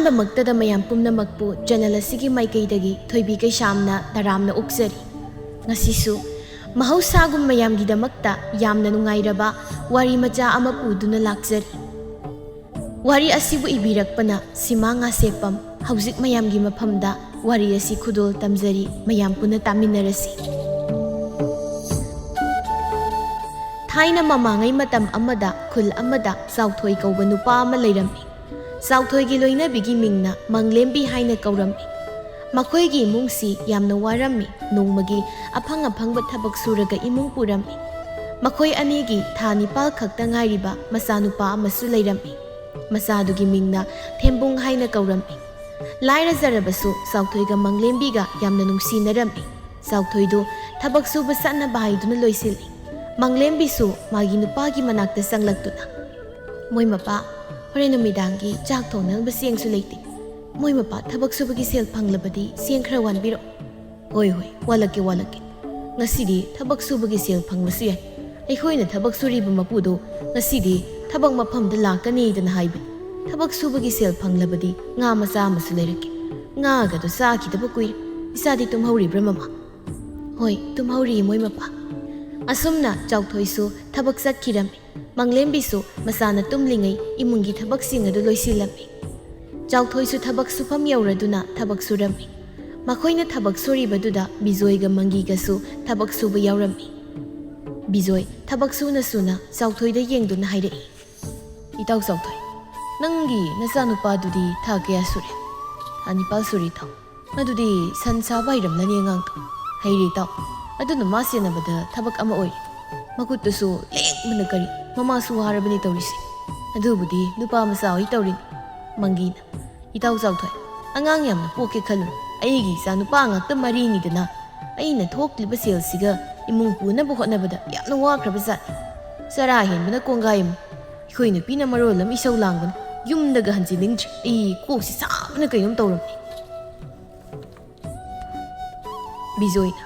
ꯑꯍꯥꯟꯕꯃꯛꯇꯗ ꯃꯌꯥꯝ ꯄꯨꯝꯅꯃꯛꯄꯨ ꯆꯦꯅꯦꯜ ꯑꯁꯤꯒꯤ ꯃꯥꯏꯀꯩꯗꯒꯤ ꯊꯣꯏꯕꯤ ꯀꯩꯁꯥꯝꯅ ꯇꯔꯥꯝꯅ ꯑꯣꯛꯆꯔꯤ꯫ ꯉꯁꯤꯁꯨ ꯃꯍꯧꯁꯥꯒꯨꯝ ꯃꯌꯥꯝꯒꯤꯗꯃꯛꯇ ꯌꯥꯝꯅ ꯅꯨꯡꯉꯥꯏꯔꯕ ꯋꯥꯔꯤ ꯃꯆꯥ ꯑꯃ ꯄꯨꯗꯨꯅ ꯂꯥꯛꯆꯔꯤ꯫ ꯋꯥꯔꯤ ꯑꯁꯤꯕꯨ ꯏꯕꯤꯔꯛꯄꯅ ꯁꯤꯃꯥ ꯉꯥꯁꯦꯞꯄꯝ꯫ ꯍꯧꯖꯤꯛ ꯃꯌꯥꯝꯒꯤ ꯃꯐꯝꯗ ꯋꯥꯔꯤ ꯑꯁꯤ ꯈꯨꯗꯣꯜ ꯇꯝꯖꯔꯤ, ꯃꯌꯥꯝ ꯄꯨꯟꯅ ꯇꯥꯃꯤꯟꯅꯔꯁꯤ꯫ ꯊꯥꯏꯅ ꯃꯃꯥꯡꯉꯩ ꯃꯇꯝ ꯑꯃꯗ ꯈꯨꯜ ꯑꯃꯗ ꯆꯥꯎꯊꯣꯏ ꯀꯧꯕ ꯅꯨꯄꯥ ꯑꯃ ꯂꯩꯔꯝꯃꯤ꯫ ꯆꯥꯎꯊꯣꯏꯒꯤ ꯂꯣꯏꯅꯕꯤꯒꯤ ꯃꯤꯡꯅ ꯃꯪꯂꯦꯝꯕꯤ ꯍꯥꯏꯅ ꯀꯧꯔꯝꯃꯤ꯫ ꯃꯈꯣꯏꯒꯤ ꯏꯃꯨꯡꯁꯤ ꯌꯥꯝꯅ ꯋꯥꯔꯝꯃꯤ, ꯅꯣꯡꯃꯒꯤ ꯑꯐꯪ ꯑꯐꯪꯕ ꯊꯕꯛ ꯁꯨꯔꯒ ꯏꯃꯨꯡ ꯄꯨꯔꯝꯃꯤ꯫ ꯃꯈꯣꯏ ꯑꯅꯤꯒꯤ ꯊꯥ 9 ꯈꯛꯇ ꯉꯥꯏꯔꯤꯕ ꯃꯆꯥꯅꯨꯄꯥ ꯑꯃꯁꯨ ꯂꯩꯔꯝꯃꯤ꯫ ꯃꯆꯥꯗꯨꯒꯤ ꯃꯤꯡꯅ ꯊꯦꯝꯕꯨꯡ ꯍꯥꯏꯅ ꯀꯧꯔꯝꯃꯤ꯫ ꯂꯥꯏꯔꯖꯔꯕꯁꯨ ꯆꯥꯎꯊꯣꯏꯒ ꯃꯪꯂꯦꯝꯕꯤꯒ ꯌꯥꯝꯅ ꯅꯨꯡꯁꯤꯅꯔꯝꯃꯤ꯫ ꯆꯥꯎꯊꯣꯏꯗꯨ ꯊꯕꯛ ꯁꯨꯕ ꯆꯠꯅꯕ ꯍꯥꯏꯗꯨꯅ ꯂꯣꯏꯁꯤꯜꯂꯤ꯫ ꯃꯪꯂꯦꯝꯕꯤꯁꯨ ꯃꯥꯒꯤ ꯅꯨꯄꯥꯒꯤ ꯃꯅꯥꯛꯇ ꯆꯪꯂꯛꯇꯨꯅ, "ꯃꯣꯏ ꯃꯄꯥ, ꯍꯣꯔꯦꯟ ꯅꯨꯃꯤꯗꯥꯡꯒꯤ ꯆꯥꯛ ꯊꯣꯡꯅꯕ ꯆꯦꯡꯁꯨ ꯂꯩꯇꯦ. ꯃꯣꯏ ꯃꯄꯥ ꯊꯕꯛ ꯁꯨꯕꯒꯤ ꯁꯦꯜ ꯐꯪꯂꯕꯗꯤ ꯆꯦꯡ ꯈꯔ ꯋꯥꯟꯕꯤꯔꯣ." "ꯍꯣꯏ ꯍꯣꯏ, ꯋꯥꯜꯂꯛꯀꯦ ꯋꯥꯜꯂꯛꯀꯦ. ꯉꯁꯤꯗꯤ ꯊꯕꯛ ꯁꯨꯕꯒꯤ ꯁꯦꯜ ꯐꯪꯕꯁꯨ ꯌꯥꯏ. ꯑꯩꯈꯣꯏꯅ ꯊꯕꯛ ꯁꯨꯔꯤꯕ ꯃꯄꯨꯗꯣ ꯉꯁꯤꯗꯤ ꯊꯕꯛ ꯃꯐꯝꯗ ꯂꯥꯛꯀꯅꯤꯗꯅ ꯍꯥꯏꯕꯅꯤ. ꯊꯕꯛ ꯁꯨꯕꯒꯤ ꯁꯦල් ꯐꯪꯂꯕꯗꯤ ꯉꯥ ꯃꯆꯥ ꯑꯃꯁꯨ ꯂꯩꯔꯛꯀꯦ. ꯉꯥꯒꯗꯣ ꯆꯥꯈꯤꯗꯕ ꯀꯨꯏꯔꯦ. ꯏꯆꯥꯗꯤ ꯇꯨꯝꯍꯧꯔꯤꯕ꯭ꯔꯥ ꯃꯃꯥ?" "ꯍꯣꯏ, ꯇꯨꯝꯍꯧꯔꯤ ꯃꯣꯏ ꯃꯄꯥ." ꯑꯁꯨꯝꯅ ꯆꯥꯎꯊꯣꯏꯁꯨ ꯊꯕꯛ ꯆꯠꯈꯤꯔꯝꯃꯤ꯫ ꯃꯪꯂꯦꯝꯕꯤꯁꯨ ꯃꯆꯥꯅ ꯇꯨꯝꯂꯤꯉꯩ ꯏꯃꯨꯡꯒꯤ ꯊꯕꯛꯁꯤꯡ ꯑꯗꯨ ꯂꯣꯏꯁꯤꯜꯂꯝꯃꯤ꯫ ꯆꯥꯎꯊꯣꯏꯁꯨ ꯊꯕꯛ ꯁꯨꯐꯝ ꯌꯧꯔꯗꯨꯅ ꯊꯕꯛ ꯁꯨꯔꯝꯃꯤ꯫ ꯃꯈꯣꯏꯅ ꯊꯕꯛ ꯁꯨꯔꯤꯕꯗꯨꯗ ꯕꯤꯖꯣꯏꯒ ꯃꯪꯒꯤꯒꯁꯨ ꯊꯕꯛ ꯁꯨꯕ ꯌꯥꯎꯔꯝꯃꯤ꯫ ꯕꯤꯖꯣꯏ ꯊꯕꯛ ꯁꯨꯅ ꯁꯨꯅ ꯆꯥꯎꯊꯣꯏꯗ ꯌꯦꯡꯗꯨꯅ ꯍꯥꯏꯔꯛꯏ, "ꯏꯇꯥꯎ ꯆꯥꯎꯊꯣꯏ, ꯅꯪꯒꯤ ꯅꯆꯥꯅꯨꯄꯥꯗꯨꯗꯤ ꯊꯥ ꯀꯌꯥ ꯁꯨꯔꯦ?" "ꯊꯥ 9 ꯁꯨꯔꯦ ꯏꯇꯥꯎ." "ꯑꯗꯨꯗꯤ ꯁꯟ ꯁꯥꯕ ꯍꯩꯔꯝꯂꯅꯤ ꯑꯉꯥꯡꯗꯣ." "ꯍꯩꯔꯦ ꯏꯇꯥꯎ. ꯑꯗꯨꯅ ꯃꯥ ꯁꯦꯟꯅꯕꯗ ꯊꯕꯛ ꯑꯃ ꯑꯣꯏꯔꯦ. ꯃꯈꯨꯠꯇꯨꯁꯨ ꯂꯦꯡꯕꯅ ꯀꯔꯤ, ꯃꯃꯥꯁꯨ ꯋꯥꯔꯕꯅꯤ ꯇꯧꯔꯤꯁꯦ." "ꯑꯗꯨꯕꯨꯗꯤ ꯅꯨꯄꯥ ꯃꯆꯥ ꯍꯣꯏ ꯇꯧꯔꯤꯅꯤ." ꯃꯪꯒꯤꯅ, "ꯏꯇꯥꯎ ꯆꯥꯎꯊꯣꯏ, ꯑꯉꯥꯡ ꯌꯥꯝꯅ ꯄꯣꯛꯀꯦ ꯈꯜꯂꯨꯅꯨ. ꯑꯩꯒꯤ ꯏꯆꯥ ꯅꯨꯄꯥ ꯉꯥꯛꯇ 4ꯅꯤꯗꯅ. ꯑꯩꯅ ꯊꯣꯛꯂꯤꯕ ꯁꯦꯜꯁꯤꯒ ꯏꯃꯨꯡ ꯄꯨꯅꯕ ꯍꯣꯠꯅꯕꯗ ꯌꯥꯝꯅ ꯋꯥꯈ꯭ꯔꯕ ꯖꯥꯠꯅꯤ. ꯆꯔꯥ ꯍꯦꯟꯕꯅ ꯀꯣꯡꯒꯥꯏ ꯑꯃ. ꯑꯩꯈꯣꯏ ꯅꯨꯄꯤꯅ ꯃꯔꯣꯜ ꯑꯃ ꯏꯁꯧ ꯂꯥꯡꯕꯅ ꯌꯨꯝꯗꯒ ꯍꯟꯖꯤꯟꯅꯤꯡꯗ꯭ꯔꯦ. ꯑꯩ ꯀꯣꯛꯁꯤ ꯆꯥꯕꯅ ꯀꯩꯅꯣꯝ ꯇꯧꯔꯝꯃꯤ." ꯕꯤꯖꯣꯏꯅ,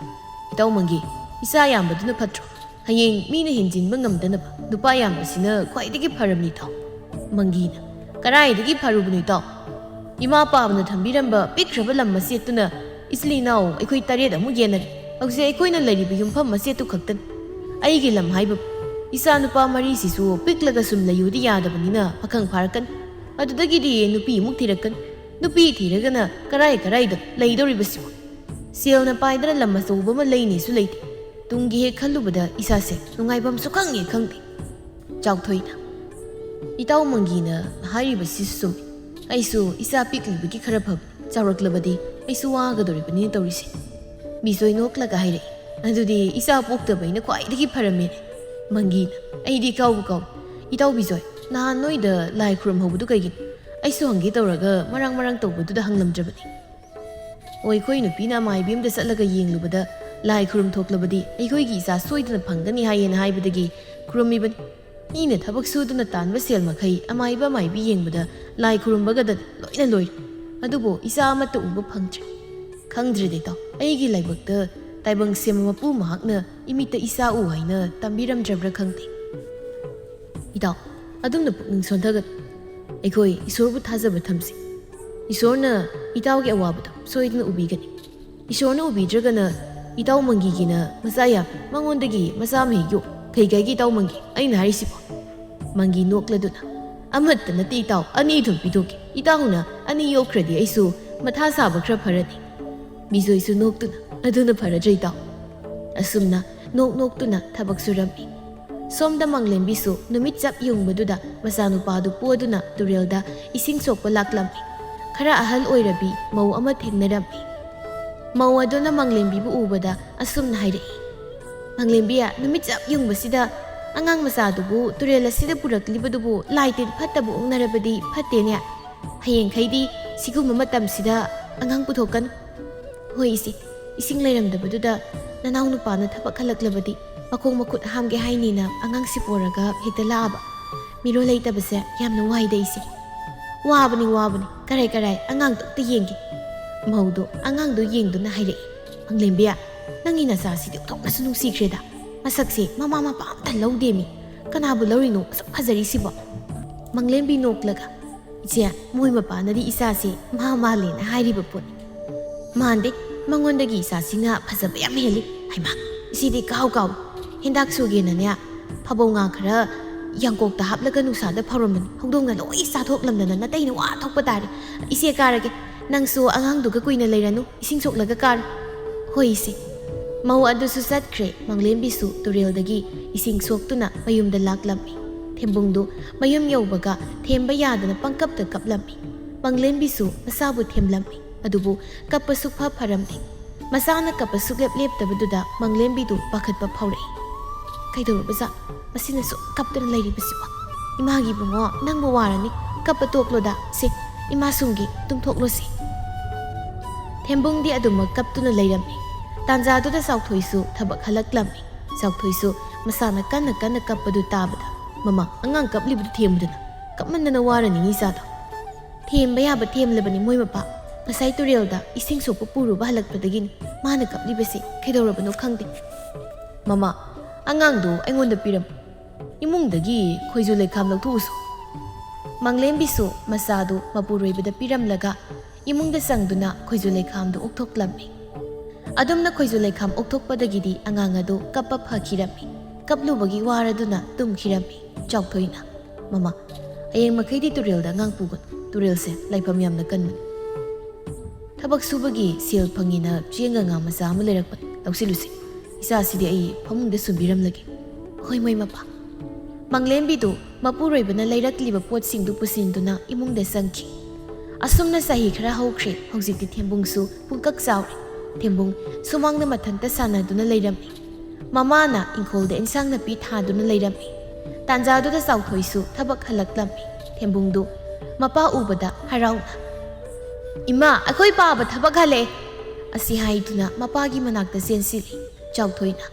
"ꯏꯇꯥꯎ ꯃꯪꯒꯤ, ꯏꯆꯥ ꯌꯥꯝꯕꯗꯨꯅ ꯐꯠꯇ꯭ꯔꯣ? ꯍꯌꯦꯡ ꯃꯤꯅ ꯍꯦꯟꯖꯤꯟꯕ ꯉꯝꯗꯅꯕ ꯅꯨꯄꯥ ꯌꯥꯝꯕꯁꯤꯅ ꯈ꯭ꯋꯥꯏꯗꯒꯤ ꯐꯔꯝꯅꯤ ꯏꯇꯥꯎ." ꯃꯪꯒꯤꯅ, "ꯀꯗꯥꯏꯗꯒꯤ ꯐꯔꯨꯕꯅꯣ ꯏꯇꯥꯎ? ꯏꯃꯥ ꯄꯥꯕꯅ ꯊꯝꯕꯤꯔꯝꯕ ꯄꯤꯛꯈ꯭ꯔꯕ ꯂꯝ ꯃꯆꯦꯠꯇꯨꯅ ꯏꯆꯤꯜ ꯏꯅꯥꯎ ꯑꯩꯈꯣꯏ 7 ꯑꯃꯨꯛ ꯌꯦꯟꯅꯔꯦ. ꯍꯧꯖꯤꯛ ꯑꯩꯈꯣꯏꯅ ꯂꯩꯔꯤꯕ ꯌꯨꯝꯐꯝ ꯃꯆꯦꯠꯇꯨ ꯈꯛꯇꯅꯤ. ꯑꯩꯒꯤ ꯂꯝ ꯍꯥꯏꯕ ꯏꯆꯥ ꯅꯨꯄꯥ 4ꯁꯤꯁꯨ ꯄꯤꯛꯂꯒ ꯁꯨꯝ ꯂꯩꯌꯨꯗꯤ ꯌꯥꯗꯕꯅꯤꯅ ꯄꯥꯈꯪ ꯐꯥꯔꯛꯀꯅꯤ. ꯑꯗꯨꯗꯒꯤꯗꯤ ꯅꯨꯄꯤ ꯑꯃꯨꯛ ꯊꯤꯔꯛꯀꯅꯤ. ꯅꯨꯄꯤ ꯊꯤꯔꯒꯅ ꯀꯔꯥꯏꯗ ꯂꯩꯗꯧꯔꯤꯕꯁꯤꯕꯣ? ꯁꯦꯜꯅ ꯄꯥꯏꯗꯅ ꯂꯝ ꯑꯆꯧꯕ ꯑꯃ ꯂꯩꯅꯤꯁꯨ ꯂꯩꯇꯦ. ꯇꯨꯡꯒꯤ ꯍꯦꯛ ꯈꯜꯂꯨꯕꯗ ꯏꯁꯥꯁꯦ ꯅꯨꯡꯉꯥꯏꯐꯝ ꯁꯨꯈꯪ ꯍꯦꯛ ꯈꯪꯗꯦ." ꯆꯥꯎꯊꯣꯏꯅ, "ꯏꯇꯥꯎ ꯃꯪꯒꯤꯅ ꯍꯥꯏꯔꯤꯕꯁꯤꯁꯨ ꯆꯨꯝꯃꯤ. ꯑꯩꯁꯨ ꯏꯆꯥ ꯄꯤꯛꯂꯤꯕꯒꯤ ꯈꯔ ꯐꯕꯅꯤ. ꯆꯥꯎꯔꯛꯂꯕꯗꯤ ꯑꯩꯁꯨ ꯋꯥꯒꯗꯧꯔꯤꯕꯅꯤ ꯇꯧꯔꯤꯁꯦ." ꯕꯤꯖꯣꯏ ꯅꯣꯛꯂꯒ ꯍꯥꯏꯔꯛꯏ, "ꯑꯗꯨꯗꯤ ꯏꯆꯥ ꯄꯣꯛꯇꯕꯩꯅ ꯈ꯭ꯋꯥꯏꯗꯒꯤ ꯐꯔꯝꯃꯦꯅꯦ." ꯃꯪꯒꯤꯅ, "ꯑꯩꯗꯤ ꯀꯥꯎꯕꯨ ꯀꯥꯎꯏ. ꯏꯇꯥꯎ ꯕꯤꯖꯣꯏ, ꯅꯍꯥꯟ ꯅꯣꯏꯗ ꯂꯥꯏ ꯈꯨꯔꯨꯝꯍꯧꯕꯗꯨ ꯀꯩꯒꯤꯅꯣ? ꯑꯩꯁꯨ ꯍꯪꯒꯦ ꯇꯧꯔꯒ ꯃꯔꯥꯡ ꯇꯧꯕꯗꯨꯗ ꯍꯪꯂꯝꯗ꯭ꯔꯕꯅꯤ." "ꯑꯣ, ꯑꯩꯈꯣꯏ ꯅꯨꯄꯤꯅ ꯃꯥꯏꯕꯤ ꯑꯃꯗ ꯆꯠꯂꯒ ꯌꯦꯡꯂꯨꯕꯗ ꯂꯥꯏ ꯈꯨꯔꯨꯝ ꯊꯣꯛꯂꯕꯗꯤ ꯑꯩꯈꯣꯏꯒꯤ ꯏꯆꯥ ꯁꯣꯏꯗꯅ ꯐꯪꯒꯅꯤ ꯍꯥꯏꯌꯦꯅ ꯍꯥꯏꯕꯗꯒꯤ ꯈꯨꯔꯨꯝꯃꯤꯕꯅꯤ. ꯃꯤꯅ ꯊꯕꯛ ꯁꯨꯗꯨꯅ ꯇꯥꯟꯕ ꯁꯦꯜ ꯃꯈꯩ ꯑꯃꯥꯏꯕꯤ ꯌꯦꯡꯕꯗ ꯂꯥꯏ ꯈꯨꯔꯨꯝꯕꯒꯗ ꯂꯣꯏꯅ ꯂꯣꯏꯔꯦ. ꯑꯗꯨꯕꯨ ꯏꯆꯥ ꯑꯃꯠꯇ ꯎꯕ ꯐꯪꯗ꯭ꯔꯦ. ꯈꯪꯗ꯭ꯔꯦꯗ ꯏꯇꯥꯎ, ꯑꯩꯒꯤ ꯂꯥꯏꯕꯛꯇ ꯇꯥꯏꯕꯪ ꯁꯦꯝꯕ ꯃꯄꯨ ꯃꯍꯥꯛꯅ ꯏꯃꯤꯠꯇ ꯏꯆꯥ ꯎ ꯍꯥꯏꯅ ꯇꯝꯕꯤꯔꯝꯗ꯭ꯔꯕ꯭ꯔꯥ ꯈꯪꯗꯦ." "ꯏꯇꯥꯎ, ꯑꯗꯨꯝꯅ ꯄꯨꯛꯅꯤꯡ ꯁꯣꯟꯊꯒꯅꯨ. ꯑꯩꯈꯣꯏ ꯏꯁꯣꯔꯕꯨ ꯊꯥꯖꯕ ꯊꯝꯁꯤ. ꯏꯁꯣꯔꯅ ꯏꯇꯥꯎꯒꯤ ꯑꯋꯥꯕꯗꯣ ꯁꯣꯏꯗꯅ ꯎꯕꯤꯒꯅꯤ. ꯏꯁꯣꯔꯅ ꯎꯕꯤꯗ꯭ꯔꯒꯅ ꯏꯇꯥꯎ ꯃꯪꯒꯤꯒꯤꯅ ꯃꯆꯥ ꯌꯥꯝꯃꯤ. ꯃꯉꯣꯟꯗꯒꯤ ꯃꯆꯥ ꯑꯃ ꯍꯦꯛ ꯌꯣꯛ. ꯀꯩ ꯀꯥꯏꯒꯤ ꯏꯇꯥꯎ ꯃꯪꯒꯤ, ꯑꯩꯅ ꯍꯥꯏꯔꯤꯁꯤꯕꯣ?" ꯃꯪꯒꯤ ꯅꯣꯛꯂꯗꯨꯅ, "ꯑꯃꯠꯇ ꯅꯠꯇꯦ ꯏꯇꯥꯎ, 2 ꯑꯗꯨꯝ ꯄꯤꯊꯣꯛꯀꯦ. ꯏꯇꯥꯎꯅ 2 ꯌꯣꯛꯈ꯭ꯔꯗꯤ ꯑꯩꯁꯨ ꯃꯊꯥ ꯁꯥꯕ ꯈꯔ ꯐꯔꯅꯤ." ꯕꯤꯖꯣꯏꯁꯨ ꯅꯣꯛꯇꯨꯅ, "ꯑꯗꯨꯅ ꯐꯔꯗ꯭ꯔ ꯏꯇꯥꯎ?" ꯑꯁꯨꯝꯅ ꯅꯣꯛꯇꯨꯅ ꯊꯕꯛ ꯁꯨꯔꯝꯃꯤ꯫ ꯁꯣꯝꯗ ꯃꯪꯂꯦꯝꯕꯤꯁꯨ ꯅꯨꯃꯤꯠ ꯆꯞ ꯌꯨꯡꯕꯗꯨꯗ ꯃꯆꯥꯅꯨꯄꯥꯗꯨ ꯄꯣꯗꯨꯅ ꯇꯨꯔꯦꯜꯗ ꯏꯁꯤꯡ ꯁꯣꯛꯄ ꯂꯥꯛꯂꯝꯃꯤ꯫ ꯈꯔ ꯑꯍꯜ ꯑꯣꯏꯔꯕꯤ ꯃꯧ ꯑꯃ ꯊꯦꯡꯅꯔꯝꯃꯤ꯫ ꯃꯧ ꯑꯗꯨꯅ ꯃꯪꯂꯦꯝꯕꯤꯕꯨ ꯎꯕꯗ ꯑꯁꯨꯝꯅ ꯍꯥꯏꯔꯛꯏ, "ꯃꯪꯂꯦꯝꯕꯤ, ꯅꯨꯃꯤꯠ ꯆꯞ ꯌꯨꯡꯕꯁꯤꯗ ꯑꯉꯥꯡ ꯃꯆꯥꯗꯨꯕꯨ ꯇꯨꯔꯦꯜ ꯑꯁꯤꯗ ꯄꯨꯔꯛꯂꯤꯕꯗꯨꯕꯨ ꯂꯥꯏ ꯇꯤꯟ ꯐꯠꯇꯕ ꯑꯣꯛꯅꯔꯕꯗꯤ ꯐꯠꯇꯦꯅꯦ. ꯍꯌꯦꯡꯈꯩꯗꯤ ꯁꯤꯒꯨꯝꯕ ꯃꯇꯝꯁꯤꯗ ꯑꯉꯥꯡ ꯄꯨꯊꯣꯛꯀꯅꯨ." "ꯍꯣꯏ ꯏꯆꯦ, ꯏꯁꯤꯡ ꯂꯩꯔꯝꯗꯕꯗꯨꯗ ꯅꯅꯥꯎ ꯅꯨꯄꯥꯅ ꯊꯕꯛ ꯍꯜꯂꯛꯂꯕꯗꯤ ꯃꯈꯣꯡ ꯃꯈꯨꯠ ꯍꯥꯝꯒꯦ ꯍꯥꯏꯅꯤꯅ ꯑꯉꯥꯡꯁꯤ ꯄꯣꯔꯒ ꯍꯦꯛꯇ ꯂꯥꯛꯑꯕ. ꯃꯤꯔꯣꯜ ꯂꯩꯇꯕꯁꯦ ꯌꯥꯝꯅ ꯋꯥꯏꯗ ꯏꯆꯦ." "ꯋꯥꯕꯅꯤ. ꯀꯔꯥꯏ ꯑꯉꯥꯡꯗꯣ ꯑꯝꯇ ꯌꯦꯡꯒꯦ." ꯃꯧꯗꯣ ꯑꯉꯥꯡꯗꯣ ꯌꯦꯡꯗꯨꯅ ꯍꯥꯏꯔꯛꯏ, "ꯃꯪꯂꯦꯝꯕꯤ, ꯅꯪꯒꯤ ꯅꯆꯥꯁꯤꯗꯤ ꯑꯣꯟꯊꯣꯛꯅꯁꯨ ꯅꯨꯡꯁꯤꯈ꯭ꯔꯦꯗ. ꯃꯁꯛꯁꯦ ꯃꯃꯥ ꯃꯄꯥ ꯑꯝꯇ ꯂꯧꯗꯦꯃꯤ. ꯀꯅꯥꯕꯨ ꯂꯧꯔꯤꯅꯣ ꯑꯁꯨꯛ ꯐꯖꯔꯤꯁꯤꯕꯣ?" ꯃꯪꯂꯦꯝꯕꯤ ꯅꯣꯛꯂꯒ, Iche moi mapanadi isasi ma lena hairiba poni. Mande mangondagi isasina phajaba yam heli. Haima isidi kaw hendak sugena ne phabonga khara yangkok ta haplaga nusada pharoman hongdongna loi sathok lamdana na taina wa thokpa tare ise karage nangsu angang duga kuina leiranu ising soklaga kar hoi ise mau adu su satkre manglembi su turel dagi ising soktuna mayumda laklammi thembungdu mayum yaubaga themba yadana pangkap ta kaplammi manglembi su masabu themlammi adubu kappa sukpha pharammi masana kappa suklep leptabaduda manglembi du pakhatpa phaurai kaidorbaza masina su kaptana leiribasiwa imagi bungo nangbo warani kappa tokloda se ima sungi tumthoklosi thembungdi aduma kaptuna leirammi tanjaduda sauthoisu thabak halaklammi sauthoisu masana kanna kappadu tabada mama angang kaplibu themudana kapmandana warani ni sada themba yaba themlebani moi mapa ngasai turelda ising sokpa puruba halakpadagini mana kaplibasi kaidorabano khangde mama angang do aingonda piram imungdagi khoizu lekham lauthusu manglembisu masadu mapuroibada piramlaga imungda sangduna khoizu lekham do okthoklammi adumna khoizu lekham okthokpadagidi angang adu kappa phakhirammi kaplubagi waraduna tumkhirammi chaukhoina mama ayeng makhaidi turelda ngang pugon turelse laifam yamna kanman thabak subagi sel phangina chenga nga masa ama lerakpa tausilusi isa sidi ai phamungda sumbiram lagi hoi moi mapa manglembi du mapuroibana leirakliba potsing du pusinduna imungda sangki asumna sahi khara haukhre hojikti thembungsu pungkak chauri thembung sumangna mathanta sanaduna leirammi mamana ingkholda insangna pi thaduna leirammi tanjaduda sauthoisu thabak halaklammi thembungdu mapa ubada harauna ima akhoi baba thabak hale asi haiduna mapagi manakta sensili chauthoina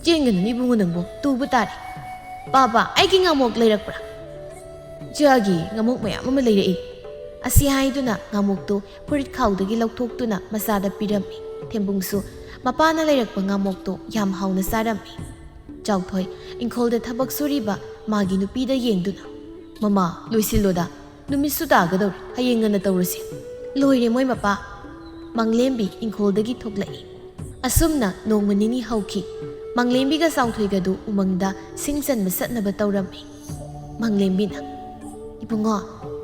jengan ni bungu nangbo tubu tari baba aigi ngamok leirakpra jagi ngamok mayam ama leirei asi haiduna ngamok to purit khawdagi lauthokduna masada pirammi thembungsu mapana leirakpa ngamok to yam hauna sarammi chauthoi ingkholda thabak suriba magi nupida yengduna mama loisiloda numisu dagador hayengana tawrasi loire moi mapa manglembi ingkholdagi thoklai asumna nongmanini hauki manglembi ga sauthoigadu umangda singsan masatnaba tawrammi manglembina ibungo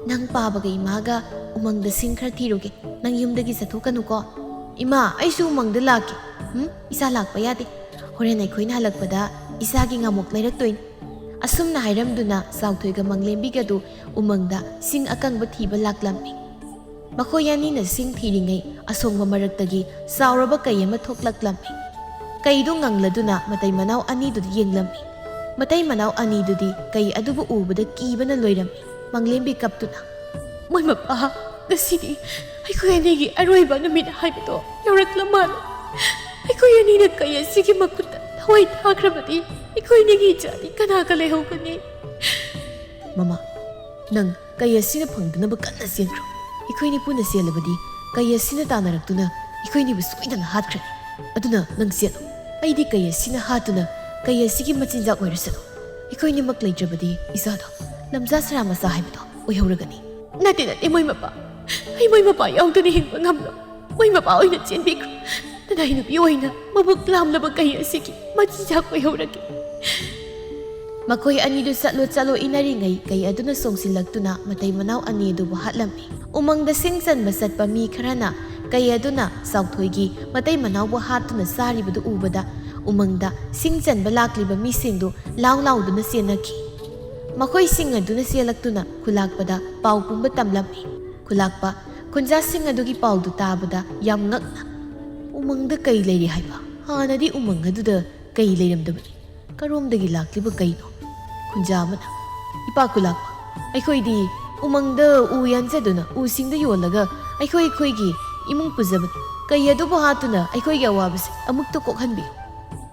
nang pabaga imaga umangda singkhar thiroge nang yumdagi sathokanu ko ima aisu umangda laki isa lakpa yade horen ai khoina halakpada isagi ngamok leiraktoin asumna hairamduna sauthoiga manglembi gadu umangda sing akangba thiba laklammi makoyani na sing thiringai asongba maraktagi sauraba kayama thoklaklammi kaidu ngangladuna matai manau ani du yenglammi matai manau ani dudi kai adubu ubada kibana loirammi manglembi kaptuna moi mapa gasidi aikoyanigi aroiba numit haibato yauraklaman aikoyani na kaya sigi makuta thawai thakrabadi aikoyanigi jadi kana kale hokani mama nang kaya sina phangdana ba kanna senkro aikoyni puna selabadi kaya sina tanaraktuna aikoyni bu soidana hatkre aduna nang selo aidi kaya sina hatuna kaya sigi machinjak oirasalo aikoyni mak leitrabadi isado lamja sarama sa haibado oihoragani nate moi mapa yaudani hinba ngamlo moi mapa oina chenbikro tadai nupi oina mabuk lamlaba kaya sigi machinjak oihoragi makoi ani du satlo inaringai kaya aduna songsilaktuna matai manau ani du hatlammi umangda singsan basat pami kharana kaya aduna sauthoigi matai manau bu hatuna saribadu ubada umangda singsan balakliba misingdu lauduna senaki makoi sing aduna selaktuna khulakpada pau pumba tamlammi khulakpa khunja sing adugi paudu tabada yam ngakna umangda kai leiri haiba hanadi umang aduda kai leiramdabani karomdagi lakliba kaino khunja mana ipa khulakpa aikhoi umangda u yansaduna u singda yolaga aikhoi imung puzabani kai adubu hatuna aikhoi ga wabase amukta kokhanbi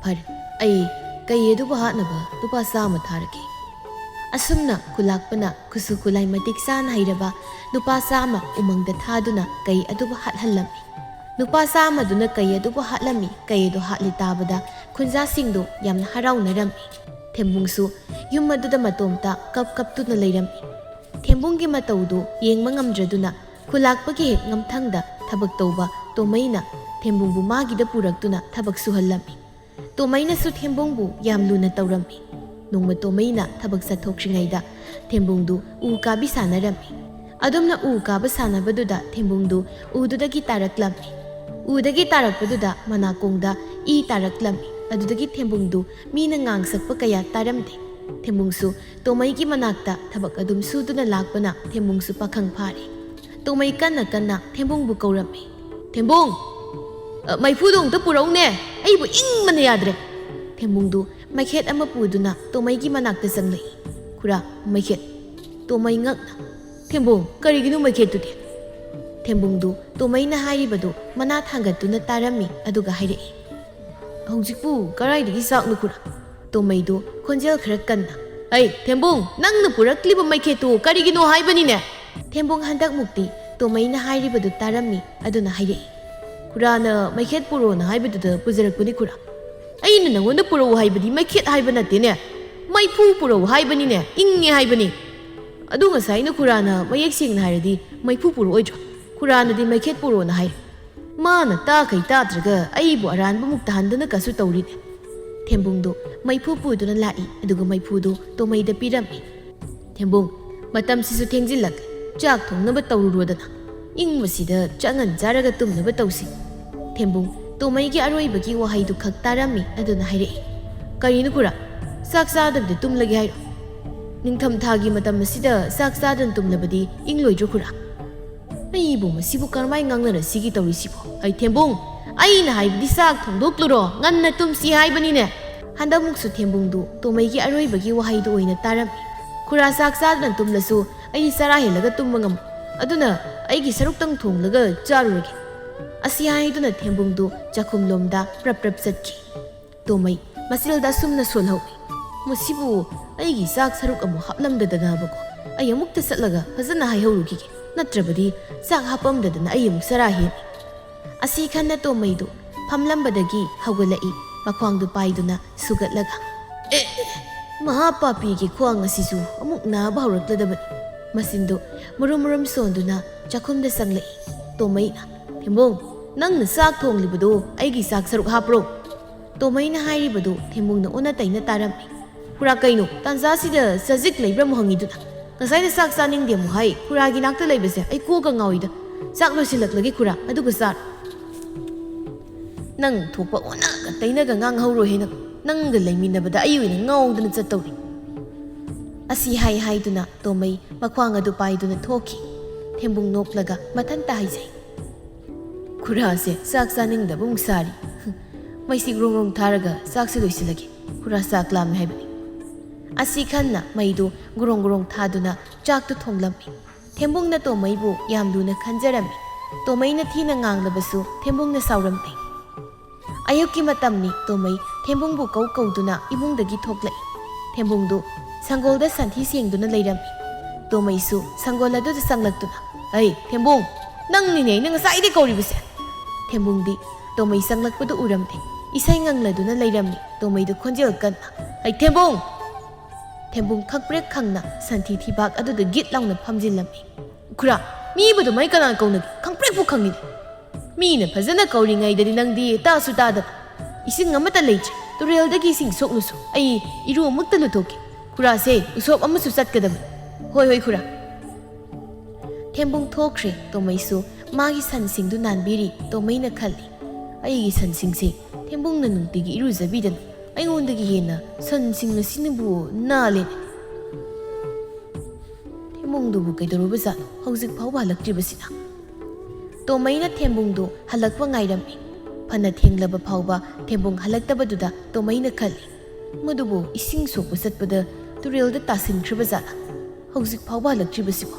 phar ai kai adubu hatnaba dupa sama tharake asumna khulakpana khusu khulai matik san hairaba nupa sama umangda thaduna kai adubu hathallammi nupa sama duna kai adubu hatlammi kai do hatli tabada khunja singdo yamna haraunarammi thembungsu yum aduda matomta kap tuna leirammi ꯊꯦꯝꯕꯨꯡꯒꯤ ꯃꯇꯧꯗꯨ ꯌꯦꯡꯕ ꯉꯝꯗ꯭ꯔꯗꯨꯅ ꯈꯨꯜꯂꯥꯛꯄꯒꯤ ꯍꯦꯛ ꯉꯝꯊꯪꯗ ꯊꯕꯛ ꯇꯧꯕ ꯇꯣꯃꯩꯅ ꯊꯦꯝꯕꯨꯡꯕꯨ ꯃꯥꯒꯤꯗ ꯄꯨꯔꯛꯇꯨꯅ ꯊꯕꯛ ꯁꯨꯍꯜꯂꯝꯃꯤ꯫ ꯇꯣꯃꯩꯅꯁꯨ ꯊꯦꯝꯕꯨꯡꯕꯨ ꯌꯥꯝ ꯂꯨꯅ ꯇꯧꯔꯝꯃꯤ꯫ ꯅꯣꯡꯃ ꯇꯣꯃꯩꯅ ꯊꯕꯛ ꯆꯠꯊꯣꯛꯇ꯭ꯔꯤꯉꯩꯗ ꯊꯦꯝꯕꯨꯡꯗꯨ ꯎ ꯀꯥꯕꯤ ꯁꯥꯟꯅꯔꯝꯃꯤ꯫ ꯑꯗꯨꯝꯅ ꯎ ꯀꯥꯕ ꯁꯥꯟꯅꯕꯗꯨꯗ ꯊꯦꯝꯕꯨꯡꯗꯨ ꯎꯗꯨꯗꯒꯤ ꯇꯥꯔꯛꯂꯝꯃꯤ꯫ ꯎꯗꯒꯤ ꯇꯥꯔꯛꯄꯗꯨꯗ ꯃꯅꯥꯀꯣꯡꯗ ꯏ ꯇꯥꯔꯛꯂꯝꯃꯤ꯫ ꯑꯗꯨꯗꯒꯤ ꯊꯦꯝꯕꯨꯡꯗꯨ ꯃꯤꯅ ꯉꯥꯡꯁꯛꯄ ꯀꯌꯥ ꯇꯥꯔꯝꯗꯦ꯫ ꯊꯦꯝꯕꯨꯡꯁꯨ ꯇꯣꯃꯩꯒꯤ ꯃꯅꯥꯛꯇ ꯊꯕꯛ ꯑꯗꯨꯝ ꯁꯨꯗꯨꯅ ꯂꯥꯛꯄꯅ ꯊꯦꯝꯕꯨꯡꯁꯨ ꯄꯥꯈꯪ ꯐꯥꯔꯦ꯫ ꯇꯣꯃꯩ ꯀꯟꯅ ꯀꯟꯅ ꯊꯦꯝꯕꯨꯡꯕꯨ ꯀꯧꯔꯝꯃꯤ꯫ ꯊꯦꯝꯕꯨꯡ, ꯃꯩꯐꯨꯗꯣ ꯑꯝꯇ ꯄꯨꯔꯛꯎꯅꯦ, ꯑꯩꯕꯨ ꯏꯪꯕꯅ ꯌꯥꯗ꯭ꯔꯦ꯫ ꯊꯦꯝꯕꯨꯡꯗꯨ ꯃꯩꯈꯦꯠ ꯑꯃ ꯄꯨꯗꯨꯅ ꯇꯣꯃꯩꯒꯤ ꯃꯅꯥꯛꯇ ꯆꯪꯂꯛꯏ꯫ ꯈꯨꯔꯥ, ꯃꯩꯈꯦꯠ꯫ ꯇꯣꯃꯩ ꯉꯛꯅ, ꯊꯦꯝꯕꯨꯡ, ꯀꯔꯤꯒꯤꯅꯣ ꯃꯩꯈꯦꯠꯇꯨꯗꯤ? ꯊꯦꯝꯕꯨꯡꯗꯨ ꯇꯣꯃꯩꯅ ꯍꯥꯏꯔꯤꯕꯗꯨ ꯃꯅꯥ ꯊꯥꯡꯒꯠꯇꯨꯅ ꯇꯥꯔꯝꯃꯤ ꯑꯗꯨꯒ ꯍꯥꯏꯔꯛꯏ, ꯍꯧꯖꯤꯛꯄꯨ ꯀꯔꯥꯏꯗꯒꯤ ꯆꯥꯛꯅꯣ ꯈꯨꯔꯥ? ꯇꯣꯃꯩꯗꯨ ꯈꯣꯟꯖꯦꯜ ꯈꯔ ꯀꯟꯅ, ꯑꯩ ꯊꯦꯝꯕꯨꯡ, ꯅꯪꯅ ꯄꯨꯔꯛꯂꯤꯕ ꯃꯩꯈꯦꯠꯇꯨ ꯀꯔꯤꯒꯤꯅꯣ ꯍꯥꯏꯕꯅꯤꯅꯦ? ꯊꯦꯝꯕꯨꯡ ꯍꯟꯗꯛꯃꯨꯛꯇꯤ ꯇꯣꯃꯩꯅ ꯍꯥꯏꯔꯤꯕꯗꯨ ꯇꯥꯔꯝꯃꯤ ꯑꯗꯨꯅ ꯍꯥꯏꯔꯛꯏ, ꯈꯨꯔꯥꯅ ꯃꯩꯈꯦꯠ ꯄꯨꯔꯛꯑꯣꯅ ꯍꯥꯏꯕꯗꯨꯗ ꯄꯨꯖꯔꯛꯄꯅꯤ ꯈꯨꯔꯥ꯫ ꯑꯩꯅ ꯅꯉꯣꯟꯗ ꯄꯨꯔꯛꯎ ꯍꯥꯏꯕꯗꯤ ꯃꯩꯈꯦꯠ ꯍꯥꯏꯕ ꯅꯠꯇꯦꯅꯦ, ꯃꯩꯐꯨ ꯄꯨꯔꯛꯎ ꯍꯥꯏꯕꯅꯤꯅꯦ, ꯏꯪꯉꯦ ꯍꯥꯏꯕꯅꯤ꯫ ꯑꯗꯨ ꯉꯁꯥꯏꯅ ꯈꯨꯔꯥꯅ ꯃꯌꯦꯛ ꯁꯦꯡꯅ ꯍꯥꯏꯔꯗꯤ ꯃꯩꯐꯨ ꯄꯨꯔꯛꯑꯣꯏꯗ꯭ꯔꯣ? ꯈꯨꯔꯥꯅꯗꯤ ꯃꯩꯈꯦꯠ ꯄꯨꯔꯛꯑꯣꯅ ꯍꯥꯏꯔꯦ꯫ ꯃꯥꯅ ꯇꯥꯈꯩ ꯇꯥꯗ꯭ꯔꯒ ꯑꯩꯕꯨ ꯑꯔꯥꯟꯕꯃꯨꯛ ꯇꯥꯍꯟꯗꯅ ꯀꯁꯨ ꯇꯧꯔꯤꯅꯦ꯫ ꯊꯦꯝꯕꯨꯡꯗꯨ ꯃꯩꯐꯨ ꯄꯨꯗꯨꯅ ꯂꯥꯛꯏ ꯑꯗꯨꯒ ꯃꯩꯐꯨꯗꯨ ꯇꯣꯃꯩꯗ ꯄꯤꯔꯝꯃꯤ꯫ ꯊꯦꯝꯕꯨꯡ, ꯃꯇꯝꯁꯤꯁꯨ ꯊꯦꯡꯖꯤꯜꯂꯛꯂꯦ, ꯆꯥꯛ ꯊꯣꯡꯅꯕ ꯇꯧꯔꯨꯔꯣꯗꯅ, ꯏꯪꯕꯁꯤꯗ ꯆꯥꯉꯟ ꯆꯥꯔꯒ ꯇꯨꯝꯅꯕ ꯇꯧꯁꯤ꯫ ꯊꯦꯝꯕꯨꯡ ꯇꯣꯃꯩꯒꯤ ꯑꯔꯣꯏꯕꯒꯤ ꯋꯥꯍꯩꯗꯨ ꯈꯛ ꯇꯥꯔꯝꯃꯤ ꯑꯗꯨꯅ ꯍꯥꯏꯔꯛꯏ, ꯀꯔꯤꯅꯣ ꯈꯨꯔꯥ, ꯆꯥꯛ ꯆꯥꯗꯕꯤꯗ ꯇꯨꯝꯂꯒꯦ ꯍꯥꯏꯔꯣ? ꯅꯤꯡꯊꯝꯊꯥꯒꯤ ꯃꯇꯝ ꯑꯁꯤꯗ ꯆꯥꯛ ꯆꯥꯗꯅ ꯇꯨꯝꯂꯕꯗꯤ ꯏꯪꯂꯣꯏꯗ꯭ꯔꯣ ꯈꯨꯔꯥ? ꯑꯩꯕꯨ ꯃꯁꯤꯕꯨ ꯀꯔꯝꯃꯥꯏ ꯉꯥꯡꯅꯔꯁꯤꯒꯤ ꯇꯧꯔꯤꯁꯤꯕꯣ? ꯑꯩ ꯊꯦꯝꯕꯨꯡ, ꯑꯩꯅ ꯍꯥꯏꯕꯗꯤ ꯆꯥꯛ ꯊꯣꯡꯗꯣꯛꯂꯨꯔꯣ, ꯉꯟꯅ ꯇꯨꯝꯁꯤ ꯍꯥꯏꯕꯅꯤꯅꯦ꯫ ꯍꯟꯗꯛꯃꯨꯛꯁꯨ ꯊꯦꯝꯕꯨꯡꯗꯨ ꯇꯣꯃꯩꯒꯤ ꯑꯔꯣꯏꯕꯒꯤ ꯋꯥꯍꯩꯗꯨ ꯑꯣꯏꯅ ꯇꯥꯔꯝꯃꯤ꯫ ꯈꯨꯔꯥ, ꯆꯥꯛ ꯆꯥꯗꯅ ꯇꯨꯝꯂꯁꯨ ꯑꯩ ꯆꯔꯥ ꯍꯦꯜꯂꯒ ꯇꯨꯝꯕ ꯉꯝꯃꯣꯏ, ꯑꯗꯨꯅ ꯑꯩꯒꯤ ꯁꯔꯨꯛꯇꯪ ꯊꯣꯡꯂꯒ ꯆꯥꯔꯨꯔꯒꯦ꯫ ꯑꯁꯤ ꯍꯥꯏꯗꯨꯅ ꯊꯦꯝꯕꯨꯡꯗꯨ ꯆꯥꯛꯈꯨꯝꯂꯣꯝꯗ ꯄ꯭ꯔꯞ ꯄ꯭ꯔꯞ ꯆꯠꯈꯤ꯫ ꯇꯣꯃꯩ ꯃꯆꯤꯜꯗ ꯑꯁꯨꯝꯅ ꯁꯣꯜꯍꯧꯏ, ꯃꯁꯤꯕꯨ ꯑꯩꯒꯤ ꯆꯥꯛ ꯁꯔꯨꯛ ꯑꯃꯨꯛ ꯍꯥꯞꯂꯝꯗꯗꯅꯕꯀꯣ, ꯑꯩ ꯑꯃꯨꯛꯇ ꯆꯠꯂꯒ ꯐꯖꯅ ꯍꯥꯏꯍꯧꯔꯨꯈꯤꯒꯦ, ꯅꯠꯇ꯭ꯔꯕꯗꯤ ꯆꯥꯛ ꯍꯥꯞꯄꯝꯗꯗꯅ ꯑꯩ ꯑꯃꯨꯛ ꯆꯔꯥ ꯍꯦꯟꯅꯤ꯫ ꯑꯁꯤ ꯈꯟꯅ ꯇꯣꯃꯩꯗꯨ ꯐꯝꯂꯝꯕꯗꯒꯤ ꯍꯧꯒꯠꯂꯛꯏ, ꯃꯈ꯭ꯋꯥꯡꯗꯨ ꯄꯥꯏꯗꯨꯅ ꯁꯨꯒꯠꯂꯒ꯫ ꯃꯍꯥꯄꯥꯄꯤꯒꯤ ꯈ꯭ꯋꯥꯡ ꯑꯁꯤꯁꯨ ꯑꯃꯨꯛ ꯅꯥꯕ ꯍꯧꯔꯛꯂꯗꯕꯅꯤ꯫ ꯃꯆꯤꯟꯗꯨ ꯃꯨꯔꯨꯝ ꯃꯨꯔꯨꯝ ꯁꯣꯟꯗꯨꯅ ꯆꯥꯛꯈꯨꯝꯗ ꯆꯪꯂꯛꯏ꯫ ꯇꯣꯃꯩꯅ, ꯊꯦꯝꯕꯨꯡ, ꯅꯪꯅ ꯆꯥꯛ ꯊꯣꯡꯂꯤꯕꯗꯨ ꯑꯩꯒꯤ ꯆꯥꯛ ꯁꯔꯨꯛ ꯍꯥꯞꯄ꯭ꯔꯣ? ꯇꯣꯃꯩꯅ ꯍꯥꯏꯔꯤꯕꯗꯨ ꯊꯦꯝꯕꯨꯡꯅ ꯑꯣꯟꯅ ꯇꯩꯅ ꯇꯥꯔꯝꯃꯤ꯫ ꯈꯨꯔꯥ, ꯀꯩꯅꯣ ꯇꯥꯟꯖꯥꯁꯤꯗ ꯆꯖꯤꯛ ꯂꯩꯕ꯭ꯔꯥ ꯑꯃꯨꯛ ꯍꯪꯉꯤꯗꯨꯅ? ꯉꯁꯥꯏꯅ ꯆꯥꯛ ꯆꯥꯅꯤꯡꯗꯦ ꯑꯃꯨꯛ ꯍꯥꯏ, ꯈꯨꯔꯥꯒꯤ ꯅꯥꯛꯇ ꯂꯩꯕꯁꯦ ꯑꯩ ꯀꯣꯛꯀ ꯉꯥꯎꯏꯗ꯫ ꯆꯥꯛ ꯂꯣꯏꯁꯤꯜꯂꯛꯂꯒꯦ ꯈꯨꯔꯥ, ꯑꯗꯨꯒ ꯆꯥꯔꯣ꯫ ꯅꯪ ꯊꯣꯛꯄ ꯑꯣꯟꯅꯒ ꯇꯩꯅꯒ ꯉꯥꯡꯍꯧꯔꯣꯍꯦ, ꯅꯪꯒ ꯂꯩꯃꯤꯟꯅꯕꯗ ꯑꯩ ꯑꯣꯏꯅ ꯉꯥꯎꯗꯅ ꯆꯠꯇꯧꯔꯤ꯫ ꯑꯁꯤ ꯍꯥꯏꯗꯨꯅ ꯇꯣꯃꯩ ꯃꯈ꯭ꯋꯥꯡ ꯑꯗꯨ ꯄꯥꯏꯗꯨꯅ ꯊꯣꯛꯈꯤ꯫ ꯊꯦꯝꯕꯨꯡ ꯅꯣꯛꯂꯒ ꯃꯊꯟꯇ ꯍꯥꯏꯖꯩ, ꯈꯨꯔꯥꯁꯦ ꯆꯥꯛ ꯆꯥꯅꯤꯡꯗꯕ ꯑꯃꯨꯛ ꯁꯥꯔꯤ, ꯃꯩꯁꯤ ꯒ꯭ꯔꯣꯡ ꯒ꯭ꯔꯣꯡ ꯊꯥꯔꯒ ꯆꯥꯛꯁꯦ ꯂꯣꯏꯁꯤꯜꯂꯒꯦ, ꯈꯨꯔꯥ ꯆꯥꯛ ꯂꯥꯝꯃꯦ ꯍꯥꯏꯕꯅꯤ꯫ ꯑꯁꯤ ꯈꯟꯅ ꯃꯩꯗꯨ ꯒ꯭ꯔꯣꯡ ꯒ꯭ꯔꯣꯡ ꯊꯥꯗꯨꯅ ꯆꯥꯛꯇꯨ ꯊꯣꯡꯂꯝꯃꯤ꯫ ꯊꯦꯝꯕꯨꯡꯅ ꯇꯣꯃꯩꯕꯨ ꯌꯥꯝ ꯂꯨꯅ ꯈꯟꯖꯔꯝꯃꯤ꯫ ꯇꯣꯃꯩꯅ ꯊꯤꯅ ꯉꯥꯡꯂꯕꯁꯨ ꯊꯦꯝꯕꯨꯡꯅ ꯁꯥꯎꯔꯝꯗꯦ꯫ ꯑꯌꯨꯛꯀꯤ ꯃꯇꯝꯅꯤ꯫ ꯇꯣꯃꯩ ꯊꯦꯝꯕꯨꯡꯕꯨ ꯀꯧꯗꯨꯅ ꯏꯃꯨꯡꯗꯒꯤ ꯊꯣꯛꯂꯛꯏ꯫ ꯊꯦꯝꯕꯨꯡꯗꯨ ꯁꯪꯒꯣꯜꯗ ꯁꯟꯊꯤ ꯁꯦꯡꯗꯨꯅ ꯂꯩꯔꯝꯃꯤ꯫ ꯇꯣꯃꯩꯁꯨ ꯁꯪꯒꯣꯜ ꯑꯗꯨꯗ ꯆꯪꯂꯛꯇꯨꯅ, ꯑꯩ ꯊꯦꯝꯕꯨꯡ, ꯅꯪꯅꯤꯅꯦ ꯑꯩꯅ ꯉꯁꯥꯏꯗꯩ ꯀꯧꯔꯤꯕꯁꯦ꯫ ꯊꯦꯝꯕꯨꯡꯗꯤ ꯇꯣꯃꯩ ꯆꯪꯂꯛꯄꯗꯨ ꯎꯔꯝꯗꯦ, ꯏꯁꯩ ꯉꯪꯂꯗꯨꯅ ꯂꯩꯔꯝꯃꯤ꯫ ꯇꯣꯃꯩꯗꯨ ꯈꯣꯟꯖꯦꯜ ꯀꯟꯅ, ꯑꯩ ꯊꯦꯝꯕꯨꯡ! ꯊꯦꯝꯕꯨꯡ ꯈꯪꯄ꯭ꯔꯦꯛ ꯈꯪꯅ ꯁꯟꯊꯤ ꯊꯤꯕꯥꯛ ꯑꯗꯨꯗ ꯒꯤꯠ ꯂꯥꯎꯅ ꯐꯝꯖꯤꯜꯂꯝꯃꯤ꯫ ꯈꯨꯔꯥ, ꯃꯤꯕꯨ ꯑꯗꯨꯃꯥꯏ ꯀꯅꯥ ꯀꯧꯅꯒꯦ? ꯈꯪꯄ꯭ꯔꯦꯛꯄꯨ ꯈꯪꯉꯤꯅꯦ꯫ ꯃꯤꯅ ꯐꯖꯅ ꯀꯧꯔꯤꯉꯩꯗꯗꯤ ꯅꯪꯗꯤ ꯇꯥꯁꯨ ꯇꯥꯗꯕ꯫ ꯏꯁꯤꯡ ꯑꯃꯠꯇ ꯂꯩꯇ꯭ꯔꯦ, ꯇꯨꯔꯦꯜꯗꯒꯤ ꯏꯁꯤꯡ ꯁꯣꯛꯅꯨꯁꯨ, ꯑꯩ ꯏꯔꯨ ꯑꯃꯨꯛꯇ ꯂꯨꯊꯣꯛꯀꯦ꯫ ꯈꯨꯔꯥꯁꯦ ꯎꯁꯣꯞ ꯑꯃꯁꯨ ꯆꯠꯀꯗꯕꯅꯤ꯫ ꯍꯣꯏ ꯍꯣꯏ ꯈꯨꯔꯥ꯫ ꯊꯦꯝꯕꯨꯡ ꯊꯣꯛꯈ꯭ꯔꯦ꯫ ꯇꯣꯃꯩꯁꯨ ꯃꯥꯒꯤ ꯁꯟꯁꯤꯡꯗꯨ ꯅꯥꯟꯕꯤꯔꯤ꯫ ꯇꯣꯃꯩꯅ ꯈꯜꯂꯤ, ꯑꯩꯒꯤ ꯁꯟꯁꯤꯡꯁꯦ ꯊꯦꯝꯕꯨꯡꯅ ꯅꯨꯡꯇꯤꯒꯤ ꯏꯔꯨꯖꯕꯤꯗꯅ ꯑꯩꯉꯣꯟꯗꯒꯤ ꯍꯦꯟꯅ ꯁꯟꯁꯤꯡ ꯑꯁꯤꯅꯕꯨ ꯅꯥꯜꯂꯦꯅꯦ꯫ ꯊꯦꯝꯕꯨꯡꯗꯨꯕꯨ ꯀꯩꯗꯧꯔꯨꯕꯖꯥꯠꯅꯣ ꯍꯧꯖꯤꯛ ꯐꯥꯎꯕ ꯍꯜꯂꯛꯇ꯭ꯔꯤꯕꯁꯤꯅ? ꯇꯣꯃꯩꯅ ꯊꯦꯝꯕꯨꯡꯗꯨ ꯍꯜꯂꯛꯄ ꯉꯥꯏꯔꯝꯃꯤ꯫ ꯐꯅ ꯊꯦꯡꯂꯕ ꯐꯥꯎꯕ ꯊꯦꯝꯕꯨꯡ ꯍꯜꯂꯛꯇꯕꯗꯨꯗ ꯇꯣꯃꯩꯅ ꯈꯜꯂꯤ, ꯃꯗꯨꯕꯨ ꯏꯁꯤꯡ ꯁꯣꯛꯄ ꯆꯠꯄꯗ ꯇꯨꯔꯦꯜꯗ ꯇꯥꯁꯤꯟꯈ꯭ꯔꯕꯖꯥꯠꯂ ꯍꯧꯖꯤꯛ ꯐꯥꯎꯕ ꯍꯜꯂꯛꯇ꯭ꯔꯤꯕꯁꯤꯕꯣ?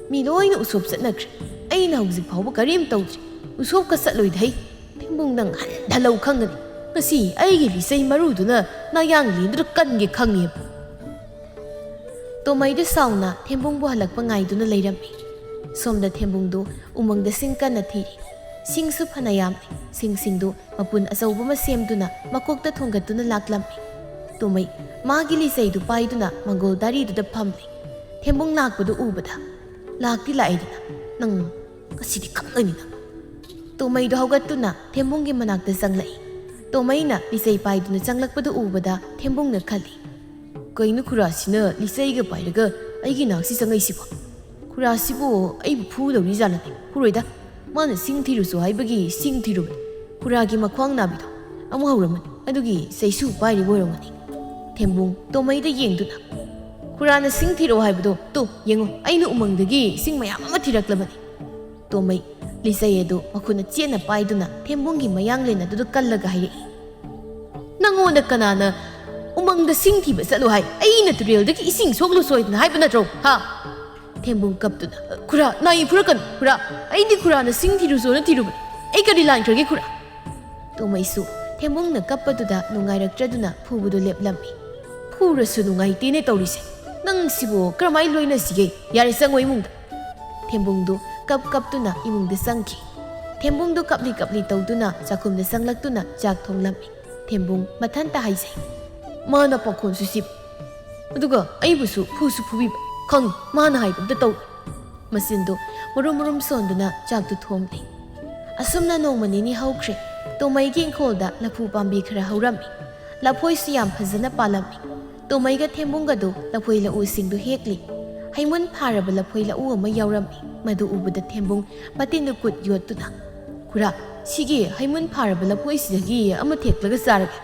ꯃꯤ ꯂꯣꯏꯅ ꯎꯁꯣꯞ ꯆꯠꯅꯈ꯭ꯔꯦ, ꯑꯩꯅ ꯍꯧꯖꯤꯛ ꯐꯥꯎꯕ ꯀꯔꯤꯝ ꯇꯧꯗ꯭ꯔꯤ, ꯎꯁꯣꯞꯀ ꯆꯠꯂꯣꯏꯗ꯫ ꯊꯦꯝꯕꯨꯡ, ꯅꯪ ꯍꯜꯂꯧ ꯈꯪꯒꯅꯤ, ꯉꯁꯤ ꯑꯩꯒꯤ ꯂꯤꯆꯩ ꯃꯔꯨꯗꯨꯅ ꯅꯥꯌꯥꯡ ꯂꯦꯟꯗꯨꯅ ꯀꯟꯒꯦ ꯈꯪꯉꯦꯕ꯫ ꯇꯣꯃꯩꯗꯨ ꯁꯥꯎꯅ ꯊꯦꯝꯕꯨꯡꯕꯨ ꯍꯜꯂꯛꯄ ꯉꯥꯏꯗꯨꯅ ꯂꯩꯔꯝꯃꯤ꯫ ꯁꯣꯝꯗ ꯊꯦꯝꯕꯨꯡꯗꯨ ꯎꯃꯪꯗ ꯁꯤꯡ ꯀꯟꯅ ꯊꯤꯔꯤ꯫ ꯁꯤꯡꯁꯨ ꯐꯅ ꯌꯥꯝꯃꯤ꯫ ꯁꯤꯡꯁꯤꯡꯗꯨ ꯃꯄꯨꯟ ꯑꯆꯧꯕ ꯑꯃ ꯁꯦꯝꯗꯨꯅ ꯃꯀꯣꯛꯇ ꯊꯣꯡꯒꯠꯇꯨꯅ ꯂꯥꯛꯂꯝꯃꯤ꯫ ꯇꯣꯃꯩ ꯃꯥꯒꯤ ꯂꯤꯆꯩꯗꯨ ꯄꯥꯏꯗꯨꯅ ꯃꯪꯒꯣꯜ ꯗꯥꯔꯤꯗꯨꯗ ꯐꯝꯂꯤ꯫ ꯊꯦꯝꯕꯨꯡ ꯂꯥꯛꯄꯗꯨ ꯎꯕꯗ ꯂꯥꯛꯇꯤ ꯂꯥꯛꯏꯗꯅ ꯅꯪ ꯉꯁꯤꯗꯤ ꯈꯪꯉꯅꯤꯅ ꯇꯣꯃꯩꯗꯣ ꯍꯧꯒꯠꯇꯨꯅ ꯊꯦꯝꯕꯨꯡꯒꯤ ꯃꯅꯥꯛꯇ ꯆꯪꯂꯛꯏ ꯇꯣꯃꯩꯅ ꯂꯤꯆꯩ ꯄꯥꯏꯗꯨꯅ ꯆꯪꯂꯛꯄꯗꯨ ꯎꯕꯗ ꯊꯦꯝꯕꯨꯡꯅ ꯈꯜꯂꯤ ꯀꯩꯅꯣ ꯈꯨꯔꯥꯁꯤꯅ ꯂꯤꯆꯩꯒ ꯄꯥꯏꯔꯒ ꯑꯩꯒꯤ ꯅꯥꯛꯁꯤ ꯆꯪꯉꯛꯏꯁꯤꯕꯣ ꯈꯨꯔꯥꯁꯤꯕꯨ ꯑꯩꯕꯨ ꯐꯨꯗꯧꯔꯤꯖꯥꯠꯂꯅꯦ ꯐꯨꯔꯣꯏꯗ ꯃꯥꯅ ꯁꯤꯡ ꯊꯤꯔꯨꯁꯨ ꯍꯥꯏꯕꯒꯤ ꯁꯤꯡ ꯊꯤꯔꯨꯕꯅꯤ ꯈꯨꯔꯥꯒꯤ ꯃꯈ꯭ꯋꯥꯡ ꯅꯥꯕꯤꯗꯣ ꯑꯃꯨꯛ ꯍꯧꯔꯝꯃꯅꯤ ꯑꯗꯨꯒꯤ ꯆꯩꯁꯨ ꯄꯥꯏꯔꯤꯕ ꯑꯣꯏꯔꯝꯒꯅꯤ ꯊꯦꯝꯕꯨꯡ ꯇꯣꯃꯩꯗ ꯌꯦꯡꯗꯨꯅ ꯈꯨꯔꯥꯅ ꯁꯤꯡ ꯊꯤꯔꯛꯑꯣ ꯍꯥꯏꯕꯗꯣ ꯇꯨ ꯌꯦꯡꯉꯣ ꯑꯩꯅ ꯎꯃꯪꯗꯒꯤ ꯁꯤꯡ ꯃꯌꯥꯝ ꯑꯃ ꯊꯤꯔꯛꯂꯕꯅꯤ ꯇꯣꯃꯩ ꯂꯤꯆꯩ ꯑꯗꯨ ꯃꯈꯨꯠꯅ ꯆꯦꯠꯅ ꯄꯥꯏꯗꯨꯅ ꯊꯦꯝꯕꯨꯡꯒꯤ ꯃꯌꯥꯡꯂꯦꯟ ꯑꯗꯨꯗ ꯀꯜꯂꯒ ꯍꯥꯏꯔꯛꯏ ꯅꯪꯉꯣꯟꯗ ꯀꯅꯥꯅ ꯎꯃꯪꯗ ꯁꯤꯡ ꯊꯤꯕ ꯆꯠꯂꯨ ꯍꯥꯏ ꯑꯩꯅ ꯇꯨꯔꯦꯜꯗꯒꯤ ꯏꯁꯤꯡ ꯁꯣꯛꯂꯨ ꯁꯣꯏꯗꯅ ꯍꯥꯏꯕ ꯅꯠꯇ꯭ꯔꯣ ꯍꯥ ꯊꯦꯝꯕꯨꯡ ꯀꯞꯇꯨꯅ ꯈꯨꯔꯥ ꯅꯥꯏ ꯐꯨꯔꯛꯀꯅꯨ ꯈꯨꯔꯥ ꯑꯩꯗꯤ ꯈꯨꯔꯥꯅ ꯁꯤꯡ ꯊꯤꯔꯨꯁꯣꯅ ꯊꯤꯔꯨꯕꯅꯤ ꯑꯩ ꯀꯔꯤ ꯂꯥꯟꯈ꯭ꯔꯒꯦ ꯈꯨꯔꯥ ꯇꯣꯃꯩꯁꯨ ꯊꯦꯝꯕꯨꯡꯅ ꯀꯞꯄꯗꯨꯗ ꯅꯨꯡꯉꯥꯏꯔꯛꯇ꯭ꯔꯗꯨꯅ ꯐꯨꯕꯗꯨ ꯂꯦꯞꯂꯝꯃꯤ ꯐꯨꯔꯁꯨ ꯅꯨꯡꯉꯥꯏꯇꯦꯅꯦ ꯇꯧꯔꯤꯁꯦ ꯅꯪ ꯁꯤꯕꯨ ꯀꯔꯝꯍꯥꯏꯅ ꯂꯣꯏꯅꯁꯤꯒꯦ ꯌꯥꯔꯦ ꯆꯪꯉꯣ ꯏꯃꯨꯡꯗ ꯊꯦꯝꯕꯨꯡꯗꯨ ꯀꯞꯇꯨꯅ ꯏꯃꯨꯡꯗ ꯆꯪꯈꯤ ꯊꯦꯝꯕꯨꯡꯗꯨ ꯀꯞꯂꯤ ꯇꯧꯗꯨꯅ ꯆꯥꯛꯈꯨꯝꯗ ꯆꯪꯂꯛꯇꯨꯅ ꯆꯥꯛ ꯊꯣꯡꯂꯝꯃꯤ ꯊꯦꯝꯕꯨꯡ ꯃꯊꯟꯇ ꯍꯥꯏꯖꯩ ꯃꯥꯅ ꯄꯥꯈꯣꯟꯁꯨ ꯁꯤꯕ ꯑꯗꯨꯒ ꯑꯩꯕꯨꯁꯨ ꯐꯨꯁꯨ ꯐꯨꯕꯤꯕ ꯈꯪꯉꯤ ꯃꯥꯅ ꯍꯥꯏꯕ ꯑꯝꯇ ꯇꯧ ꯃꯆꯤꯟꯗꯨ ꯃꯔꯨꯝ ꯁꯣꯟꯗꯨꯅ ꯆꯥꯛꯇꯨ ꯊꯣꯝꯂꯤ ꯑꯁꯨꯝꯅ ꯅꯣꯡꯃ ꯅꯤꯅꯤ ꯍꯧꯈ꯭ꯔꯦ ꯇꯣꯃꯩꯒꯤ ꯏꯪꯈꯣꯜꯗ ꯂꯐꯨ ꯄꯥꯝꯕꯤ ꯈꯔ ꯍꯧꯔꯝꯃꯤ ꯂꯐꯣꯏꯁꯨ ꯌꯥꯝ ꯐꯖꯅ ꯄꯥꯜꯂꯝꯃꯤ ꯇꯣꯃꯩꯒ ꯊꯦꯝꯕꯨꯡꯒꯗꯨ ꯂꯐꯣꯏ ꯂꯧꯎꯁꯤꯡꯗꯨ ꯍꯦꯛꯂꯤ ꯍꯩꯃꯨꯟ ꯐꯥꯔꯕ ꯂꯐꯣꯏ ꯂꯧꯎ ꯑꯃ ꯌꯥꯎꯔꯝꯃꯤ ꯃꯗꯨ ꯎꯕꯗ ꯊꯦꯝꯕꯨꯡ ꯃꯇꯤꯟꯗꯨ ꯀꯨꯠ ꯌꯣꯠꯇꯨꯅ ꯈꯨꯔꯥ ꯁꯤꯒꯤ ꯍꯩꯃꯨꯟ ꯐꯥꯔꯕ ꯂꯐꯣꯏꯁꯤꯗꯒꯤ ꯑꯃ ꯊꯦꯛꯂꯒ ꯆꯥꯔꯒꯦ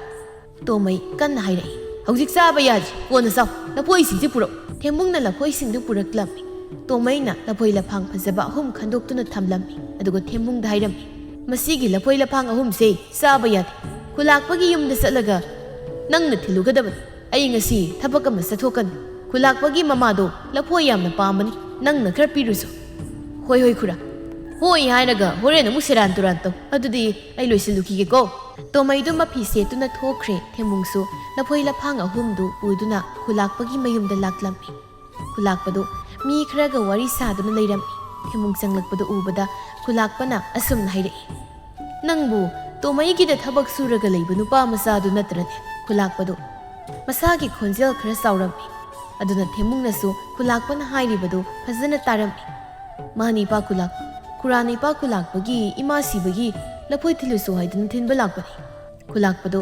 ꯇꯣꯃꯩ ꯀꯟꯅ ꯍꯥꯏꯔꯛꯏ ꯍꯧꯖꯤꯛ ꯆꯥꯕ ꯌꯥꯗ꯭ꯔꯤ ꯀꯣꯟꯅ ꯆꯥꯎ ꯂꯐꯣꯏꯁꯤꯡꯁꯤ ꯄꯨꯔꯛꯎ ꯊꯦꯝꯕꯨꯡꯅ ꯂꯐꯣꯏꯁꯤꯡꯗꯨ ꯄꯨꯔꯛꯂꯝꯃꯤ ꯇꯣꯃꯩꯅꯂꯐꯣꯏ ꯂꯐꯥꯡ ꯐꯖꯕ 3 ꯈꯟꯗꯣꯛꯇꯨꯅ ꯊꯝꯂꯝꯃꯤ ꯑꯗꯨꯒ ꯊꯦꯝꯕꯨꯡꯗ ꯍꯥꯏꯔꯝꯃꯤ ꯃꯁꯤꯒꯤ ꯂꯐꯣꯏ ꯂꯐꯥꯡ 3ꯁꯦ ꯆꯥꯕ ꯌꯥꯗꯦ ꯈꯨꯂꯥꯛꯄꯒꯤ ꯌꯨꯝꯗ ꯆꯠꯂꯒ ꯅꯪꯅ ꯊꯤꯜꯂꯨꯒꯗꯕꯅꯤ ꯑꯩ ꯉꯁꯤ ꯊꯕꯛ ꯑꯃ ꯆꯠꯊꯣꯛꯀꯅꯤ ꯈꯨꯂꯥꯛꯄꯒꯤ ꯃꯃꯥꯗꯣ ꯂꯐꯣꯏ ꯌꯥꯝꯅ ꯄꯥꯝꯕꯅꯤ ꯅꯪꯅ ꯈꯔ ꯄꯤꯔꯨꯁꯨ ꯍꯣꯏ ꯈꯨꯔꯥ ꯍꯣꯏ ꯍꯥꯏꯔꯒ ꯍꯣꯔꯦꯟ ꯑꯃꯨꯛ ꯁꯦꯔꯥꯟ ꯇꯨꯔꯥꯟ ꯇꯧ ꯑꯗꯨꯗꯤ ꯑꯩ ꯂꯣꯏꯁꯤꯜꯂꯨꯈꯤꯒꯦꯀꯣ ꯇꯣꯃꯩꯗꯨ ꯃꯐꯤ ꯁꯦꯠꯇꯨꯅ ꯊꯣꯛꯈ꯭ꯔꯦ ꯊꯦꯝꯕꯨꯡꯁꯨ ꯂꯐꯣꯏ ꯂꯐꯥꯡ 3ꯗꯨ ꯄꯨꯗꯨꯅ ꯈꯨꯂꯥꯛꯄꯒꯤ ꯃꯌꯨꯝꯗ ꯂꯥꯛꯂꯝꯃꯤ ꯈꯨꯂꯥꯛꯄꯗꯨ ꯃꯤ ꯈꯔꯒ ꯋꯥꯔꯤ ꯁꯥꯗꯨꯅ ꯂꯩꯔꯝꯃꯤ ꯊꯦꯝꯕꯨꯡ ꯆꯪꯂꯛꯄꯗꯨ ꯎꯕꯗ ꯈꯨꯂꯥꯛꯄꯅ ꯑꯁꯨꯝꯅ ꯍꯥꯏꯔꯛꯏ ꯅꯪꯕꯨ ꯇꯣꯃꯩꯒꯤꯗ ꯊꯕꯛ ꯁꯨꯔꯒ ꯂꯩꯕ ꯅꯨꯄꯥ ꯃꯆꯥꯗꯨ ꯅꯠꯇ꯭ꯔꯅꯦ ꯈꯨꯂꯥꯛꯄꯗꯨ ꯃꯁꯥꯒꯤ ꯈꯣꯟꯖꯦꯜ ꯈꯔ ꯆꯥꯎꯔꯝꯃꯤ ꯑꯗꯨꯅ ꯊꯦꯝꯕꯨꯡꯅꯁꯨ ꯈꯨꯂꯥꯛꯄꯅ ꯍꯥꯏꯔꯤꯕꯗꯨ ꯐꯖꯅ ꯇꯥꯔꯝꯃꯤ ꯃꯥꯅꯤ ꯏꯄꯥ ꯈꯨꯂꯥꯛꯄ ꯈꯨꯔꯥꯅ ꯏꯄꯥ ꯈꯨꯂꯥꯛꯄꯒꯤ ꯏꯃꯥ ꯁꯤꯕꯒꯤ ꯂꯐꯣꯏ ꯊꯤꯜꯂꯨꯁꯨ ꯍꯥꯏꯗꯨꯅ ꯊꯤꯟꯕ ꯂꯥꯛꯄꯅꯤ ꯈꯨꯂꯥꯛꯄꯗꯨ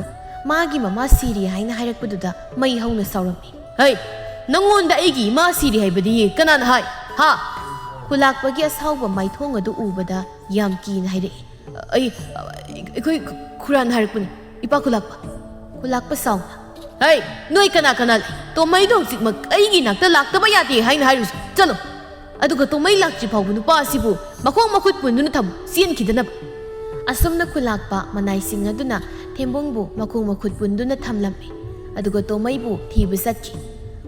마기 ꯃꯃꯥ ꯁꯤꯔꯤ ꯍꯥꯏꯅ ꯍꯥꯏꯔꯛꯄꯗꯨꯗ ꯃꯩ ꯍꯧꯅ ꯁꯥꯎꯔꯝꯃꯤ ꯍꯩ ꯅꯪꯉꯣꯟꯗ ꯑꯩꯒꯤ ꯏꯃꯥ ꯁꯤꯔꯤ ꯍꯥꯏꯕꯗꯤ ꯀꯅꯥꯅ ꯍꯥꯏ ꯍꯥ ꯈꯨꯂꯥꯛꯄꯒꯤ ꯑꯁꯥꯎꯕ ꯃꯥꯏꯊꯣꯡ ꯑꯗꯨ ꯎꯕꯗ ꯌꯥꯝ ꯀꯤꯅ ꯍꯥꯏꯔꯛꯏ ꯑꯩꯈꯣꯏ ꯈꯨꯔꯥꯅ ꯍꯥꯏꯔꯛꯄꯅꯤ ꯏꯄꯥ ꯈꯨꯂꯥꯛꯄ ꯁꯥꯎꯅ ꯍꯩ ꯅꯣꯏ ꯀꯅꯥ ꯂꯩ ꯇꯣꯃꯩꯗꯣ ꯍꯧꯖꯤꯛꯃꯛ ꯑꯩꯒꯤ ꯅꯥꯛꯇ ꯂꯥꯛꯇꯕ ꯌꯥꯗꯦ ꯍꯥꯏꯅ ꯍꯥꯏꯔꯨꯁꯨ ꯆꯠꯂꯣ ꯑꯗꯨꯒ ꯇꯣꯃꯩ ꯂꯥꯛꯇ꯭ꯔꯤ ꯐꯥꯎꯕ ꯅꯨꯄꯥ ꯑꯁꯤꯕꯨ ꯃꯈꯣꯡ ꯃꯈꯨꯠ ꯄꯨꯟꯗꯨꯅ ꯊꯝꯃꯨ ꯆꯦꯟꯈꯤꯗꯅꯕ ꯑꯁꯨꯝꯅ ꯈꯨꯂꯥꯛꯄ ꯃꯅꯥꯏꯁꯤꯡ ꯑꯗꯨꯅ ꯊꯦꯝꯕꯨꯡꯕꯨ ꯃꯈꯣꯡ ꯃꯈꯨꯠ ꯄꯨꯟꯗꯨꯅ ꯊꯝꯂꯝꯃꯤ ꯑꯗꯨꯒ ꯇꯣꯃꯩꯕꯨ ꯊꯤꯕ ꯆꯠꯈꯤ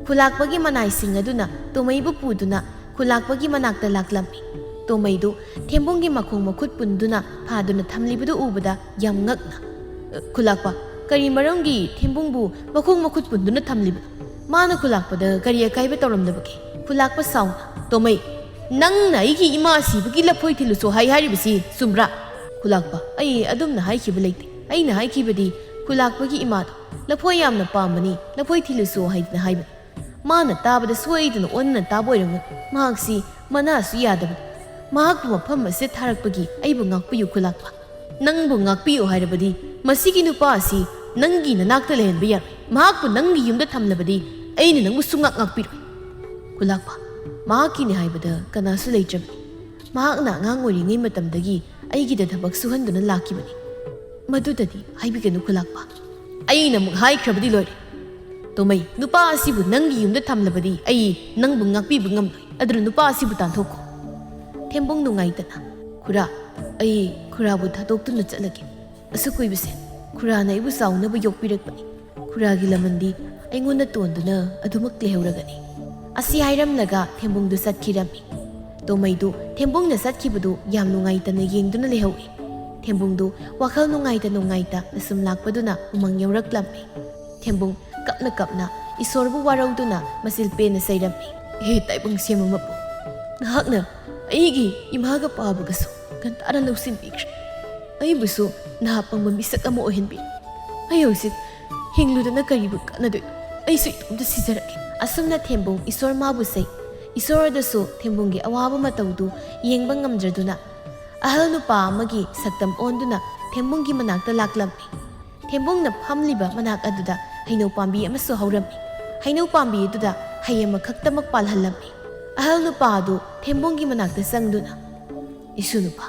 ꯈꯨꯂꯥꯛꯄꯒꯤ ꯃꯅꯥꯏꯁꯤꯡ ꯑꯗꯨꯅ ꯇꯣꯃꯩꯕꯨ ꯄꯨꯗꯨꯅ ꯈꯨꯂꯥꯛꯄꯒꯤ ꯃꯅꯥꯛꯇ ꯂꯥꯛꯂꯝꯃꯤ ꯇꯣꯃꯩꯗꯨ ꯊꯦꯝꯕꯨꯡꯒꯤ ꯃꯈꯣꯡ ꯃꯈꯨꯠ ꯄꯨꯟꯗꯨꯅ ꯐꯥꯗꯨꯅ ꯊꯝꯂꯤꯕꯗꯨ ꯎꯕꯗ ꯌꯥꯝ ꯉꯛꯅ ꯈꯨꯂꯥꯛꯄ ꯀꯔꯤ ꯃꯔꯝꯒꯤ ꯊꯦꯝꯕꯨꯡꯕꯨ ꯃꯈꯣꯡ ꯃꯈꯨꯠ ꯄꯨꯟꯗꯨꯅ ꯊꯝꯂꯤꯕ ꯃꯥꯅ ꯈꯨꯂꯥꯛꯄꯗ ꯀꯔꯤ ꯑꯀꯥꯏꯕ ꯇꯧꯔꯝꯗꯕꯒꯦ ꯈꯨꯂꯥꯛꯄ ꯁꯥꯎꯅ ꯇꯣꯃꯩ ꯅꯪꯅ ꯑꯩꯒꯤ ꯏꯃꯥ ꯁꯤꯕꯒꯤ ꯂꯐꯣꯏ ꯊꯤꯜꯂꯨꯁꯨ ꯍꯥꯏꯔꯤꯕꯁꯤ ꯆꯨꯝꯕ꯭ꯔꯥ ꯈꯨꯂꯥꯛꯄ ꯑꯩ ꯑꯗꯨꯝꯅ ꯍꯥꯏꯈꯤꯕ ꯂꯩꯇꯦ ꯑꯩꯅ ꯍꯥꯏꯈꯤꯕꯗꯤ ꯈꯨꯂꯥꯛꯄꯒꯤ ꯏꯃꯥꯗꯣ ꯂꯐꯣꯏ ꯌꯥꯝꯅ ꯄꯥꯝꯕꯅꯤ ꯂꯐꯣꯏ ꯊꯤꯜꯂꯨꯁꯨ ꯍꯥꯏꯗꯅ ꯍꯥꯏꯕꯅꯤ ꯃꯥꯅ ꯇꯥꯕꯗ ꯁꯣꯏꯗꯅ ꯑꯣꯟꯅ ꯇꯥꯕ ꯑꯣꯏꯔꯝꯒꯅꯤ ꯃꯍꯥꯛꯁꯤ ꯃꯅꯥꯁꯨ ꯌꯥꯗꯕꯅꯤ ꯃꯍꯥꯛꯄꯨ ꯃꯐꯝ ꯑꯁꯤ ꯊꯥꯔꯛꯄꯒꯤ ꯑꯩꯕꯨ ꯉꯥꯛꯄꯤꯌꯨ ꯈꯨꯂꯥꯛꯄ ꯅꯪꯕꯨ ꯉꯥꯛꯄꯤꯌꯨ ꯍꯥꯏꯔꯕꯗꯤ ꯃꯁꯤꯒꯤ ꯅꯨꯄꯥ ꯑꯁꯤ ꯅꯪꯒꯤ ꯅꯅꯥꯛꯇ ꯂꯩꯍꯟꯕ ꯌꯥꯔꯣꯏ ꯃꯍꯥꯛꯄꯨ ꯅꯪꯒꯤ ꯌꯨꯝꯗ ꯊꯝꯂꯕꯗꯤ ꯑꯩꯅ ꯅꯪꯕꯨ ꯁꯨꯡꯉꯥꯛ ꯉꯥꯛꯄꯤꯔꯣꯏ ꯈꯨꯂꯥꯛꯄ ꯃꯍꯥꯛꯀꯤꯅꯤ ꯍꯥꯏꯕꯗ ꯀꯅꯥꯁꯨ ꯂꯩꯇ꯭ꯔꯕꯅꯤ ꯃꯍꯥꯛꯅ ꯑꯉꯥꯡ ꯑꯣꯏꯔꯤꯉꯩ ꯃꯇꯝꯗꯒꯤ ꯑꯩꯒꯤꯗ ꯊꯕꯛ ꯁꯨꯍꯟꯗꯨꯅ ꯂꯥꯛꯈꯤꯕꯅꯤ ꯃꯗꯨꯗꯗꯤ ꯍꯥꯏꯕꯤꯒꯅꯨ ꯈꯨꯂꯥꯛꯄ ꯑꯩꯅ ꯑꯃꯨꯛ ꯍꯥꯏꯈ꯭ꯔꯕꯗꯤ ꯂꯣꯏꯔꯦ ꯇꯣꯃꯩ ꯅꯨꯄꯥ ꯑꯁꯤꯕꯨ ꯅꯪꯒꯤ ꯌꯨꯝꯗ ꯊꯝꯂꯕꯗꯤ ꯑꯩ ꯅꯪꯕꯨ ꯉꯥꯛꯄꯤꯕ ꯉꯝꯂꯣꯏ ꯑꯗꯨꯅ ꯅꯨꯄꯥ ꯑꯁꯤꯕꯨ ꯇꯥꯟꯊꯣꯛꯈꯣ ꯊꯦꯝꯕꯨꯡ ꯅꯨꯡꯉꯥꯏꯇꯅ ꯈꯨꯔꯥ ꯑꯩ ꯈꯨꯔꯥꯕꯨ ꯊꯥꯗꯣꯛꯇꯨꯅ ꯆꯠꯂꯒꯦ ꯑꯁꯨꯛ ꯀꯨꯏꯕꯁꯦ ꯈꯨꯔꯥꯅ ꯑꯩꯕꯨ ꯆꯥꯎꯅꯕ ꯌꯣꯛꯄꯤꯔꯛꯄꯅꯤ ꯈꯨꯔꯥꯒꯤ ꯂꯃꯟꯗꯤ ꯑꯩꯉꯣꯟꯗ ꯇꯣꯟꯗꯨꯅ ꯑꯗꯨꯃꯛ ꯂꯩꯍꯧꯔꯒꯅꯤ ꯑꯁꯤ ꯍꯥꯏꯔꯝꯂꯒ ꯊꯦꯝꯕꯨꯡꯗꯨ ꯆꯠꯈꯤꯔꯝꯃꯤ ꯇꯣꯃꯩꯗꯨ ꯊꯦꯝꯕꯨꯡꯅ ꯆꯠꯈꯤꯕꯗꯨ ꯌꯥꯝ ꯅꯨꯡꯉꯥꯏꯇꯅ ꯌꯦꯡꯗꯨꯅ ꯂꯩꯍꯧꯏ ꯇꯦꯝꯕꯨꯡꯗꯨ ꯋꯥꯈꯜ ꯅꯨꯡꯉꯥꯏꯇ ꯑꯁꯨꯝ ꯂꯥꯛꯄꯗꯨꯅ ꯎꯃꯪ ꯌꯧꯔꯛꯂꯝꯃꯤ ꯇꯦꯝꯕꯨꯡ ꯀꯞꯅ ꯏꯁꯣꯔꯕꯨ ꯋꯥꯔꯧꯗꯨꯅ ꯃꯆꯤꯜ ꯄꯦꯟꯅ ꯆꯩꯔꯝꯃꯤ ꯍꯦ ꯇꯥꯏꯕꯪ ꯁꯦꯝꯕ ꯃꯄꯨ ꯅꯍꯥꯛꯅ ꯑꯩꯒꯤ ꯏꯃꯥꯒ ꯄꯥꯕꯒꯁꯨ ꯒꯟꯇꯥꯅ ꯂꯧꯁꯤꯟꯕꯤꯈ꯭ꯔꯦ ꯑꯩꯕꯨꯁꯨ ꯅꯍꯥ ꯄꯪꯕ ꯃꯤꯁꯛ ꯑꯃ ꯑꯣꯏꯍꯟꯕꯤꯔꯦ ꯑꯩ ꯍꯧꯖꯤꯛ ꯍꯤꯡꯂꯨꯗꯅ ꯀꯔꯤꯕꯨ ꯀꯥꯟꯅꯗꯣꯏꯅꯣ ꯑꯩꯁꯨ ꯏꯇꯣꯝꯇ ꯁꯤꯖꯔꯒꯦ ꯑꯁꯨꯝꯅ ꯊꯦꯝꯕꯨꯡ ꯏꯁꯣꯔ ꯃꯥꯕꯨ ꯆꯩ ꯏꯁꯣꯔꯗꯁꯨ ꯊꯦꯝꯕꯨꯡꯒꯤ ꯑꯋꯥꯕ ꯃꯇꯧꯗꯨ ꯌꯦꯡꯕ ꯉꯝꯗ꯭ꯔꯗꯨꯅ ꯑꯍꯜ ꯅꯨꯄꯥ ꯑꯃꯒꯤ ꯁꯛꯇꯝ ꯑꯣꯟꯗꯨꯅ ꯊꯦꯝꯕꯨꯡꯒꯤ ꯃꯅꯥꯛꯇ ꯂꯥꯛꯂꯝꯃꯤ꯫ ꯊꯦꯝꯕꯨꯡꯅ ꯐꯝꯂꯤꯕ ꯃꯅꯥꯛ ꯑꯗꯨꯗ ꯍꯩꯅꯧ ꯄꯥꯝꯕꯤ ꯑꯃꯁꯨ ꯍꯧꯔꯝꯃꯤ꯫ ꯍꯩꯅꯧ ꯄꯥꯝꯕꯤ ꯑꯗꯨꯗ ꯍꯩ ꯑꯃꯈꯛꯇꯃꯛ ꯄꯥꯜꯍꯜꯂꯝꯃꯤ꯫ ꯑꯍꯜ ꯅꯨꯄꯥ ꯑꯗꯨ ꯊꯦꯝꯕꯨꯡꯒꯤ ꯃꯅꯥꯛꯇ ꯆꯪꯗꯨꯅ, "ꯏꯁꯨ ꯅꯨꯄꯥ,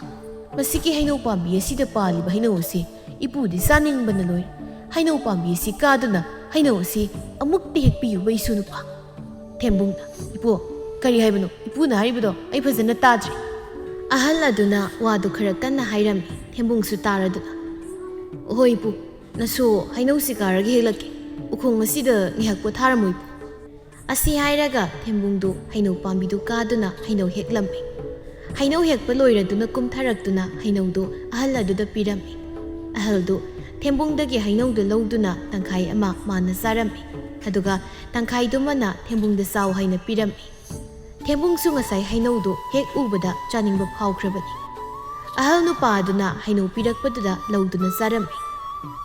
ꯃꯁꯤꯒꯤ ꯍꯩꯅꯧ ꯄꯥꯝꯕꯤ ꯑꯁꯤꯗ ꯄꯥꯜꯂꯤꯕ ꯍꯩꯅꯧ ꯑꯁꯤ ꯏꯄꯨꯗꯤ ꯆꯥꯅꯤꯡꯕꯅ ꯂꯣꯏꯔꯦ꯫ ꯍꯩꯅꯧ ꯄꯥꯝꯕꯤ ꯑꯁꯤ ꯀꯥꯗꯨꯅ ꯍꯩꯅꯧ ꯑꯁꯤ ꯑꯃꯨꯛꯇ ꯍꯦꯛꯄꯤꯌꯨꯕ ꯏꯁꯨ ꯅꯨꯄꯥ." ꯊꯦꯝꯕꯨꯡꯅ, "ꯏꯄꯨ, ꯀꯔꯤ ꯍꯥꯏꯕꯅꯣ? ꯏꯄꯨꯅ ꯍꯥꯏꯔꯤꯕꯗꯣ ꯑꯩ ꯐꯖꯅ ꯇꯥꯗ꯭ꯔꯤ." ꯑꯍꯜ ꯑꯗꯨꯅ ꯋꯥꯗꯨ ꯈꯔ ꯀꯟꯅ ꯍꯥꯏꯔꯝꯃꯤ꯫ ꯊꯦꯝꯕꯨꯡꯁꯨ ꯇꯥꯔꯗꯨꯅ, "ꯍꯣꯏ ꯏꯄꯨ, ꯅꯁꯨ ꯍꯩꯅꯧꯁꯤ ꯀꯥꯔꯒ ꯍꯦꯛꯂꯛꯀꯦ꯫ ꯎꯈꯣꯡ ꯑꯁꯤꯗ ꯉꯥꯏꯍꯥꯛ ꯄꯣꯊꯥꯔꯝꯃꯨ ꯏꯄꯨ." ꯑꯁꯤ ꯍꯥꯏꯔꯒ ꯊꯦꯝꯕꯨꯡꯗꯨ ꯍꯩꯅꯧ ꯄꯥꯝꯕꯤꯗꯨ ꯀꯥꯗꯨꯅ ꯍꯩꯅꯧ ꯍꯦꯛꯂꯝꯃꯤ꯫ ꯍꯩꯅꯧ ꯍꯦꯛꯄ ꯂꯣꯏꯔꯗꯨꯅ ꯀꯨꯝꯊꯔꯛꯇꯨꯅ ꯍꯩꯅꯧꯗꯨ ꯑꯍꯜ ꯑꯗꯨꯗ ꯄꯤꯔꯝꯃꯤ꯫ ꯑꯍꯜꯗꯨ ꯊꯦꯝꯕꯨꯡꯗꯒꯤ ꯍꯩꯅꯧꯗꯨ ꯂꯧꯗꯨna ꯇꯪꯈꯥꯏ ꯑꯃ ꯃꯥꯅ ꯆꯥꯔꯝꯃꯤ, ꯑꯗꯨꯒ ꯇꯪꯈꯥꯏꯗꯨꯃꯅ ꯊꯦꯝꯕꯨꯡꯗ ꯆꯥꯎ ꯍꯥꯏꯅ ꯄꯤꯔꯝꯃꯤ꯫ ꯊꯦꯝꯕꯨꯡꯁꯨ ꯉꯁꯥꯏ ꯍꯩꯅꯧꯗꯨ ꯍꯦꯛ ꯎꯕꯗ ꯆꯥꯅꯤꯡꯕ ꯐꯥꯎꯈ꯭ꯔꯕꯅꯤ꯫ ꯑꯍꯜ ꯅꯨꯄꯥ ꯑꯗꯨꯅ ꯍꯩꯅꯧ ꯄꯤꯔꯛꯄꯗꯨꯗ ꯂꯧꯗꯨꯅ ꯆꯥꯔꯝꯃꯤ꯫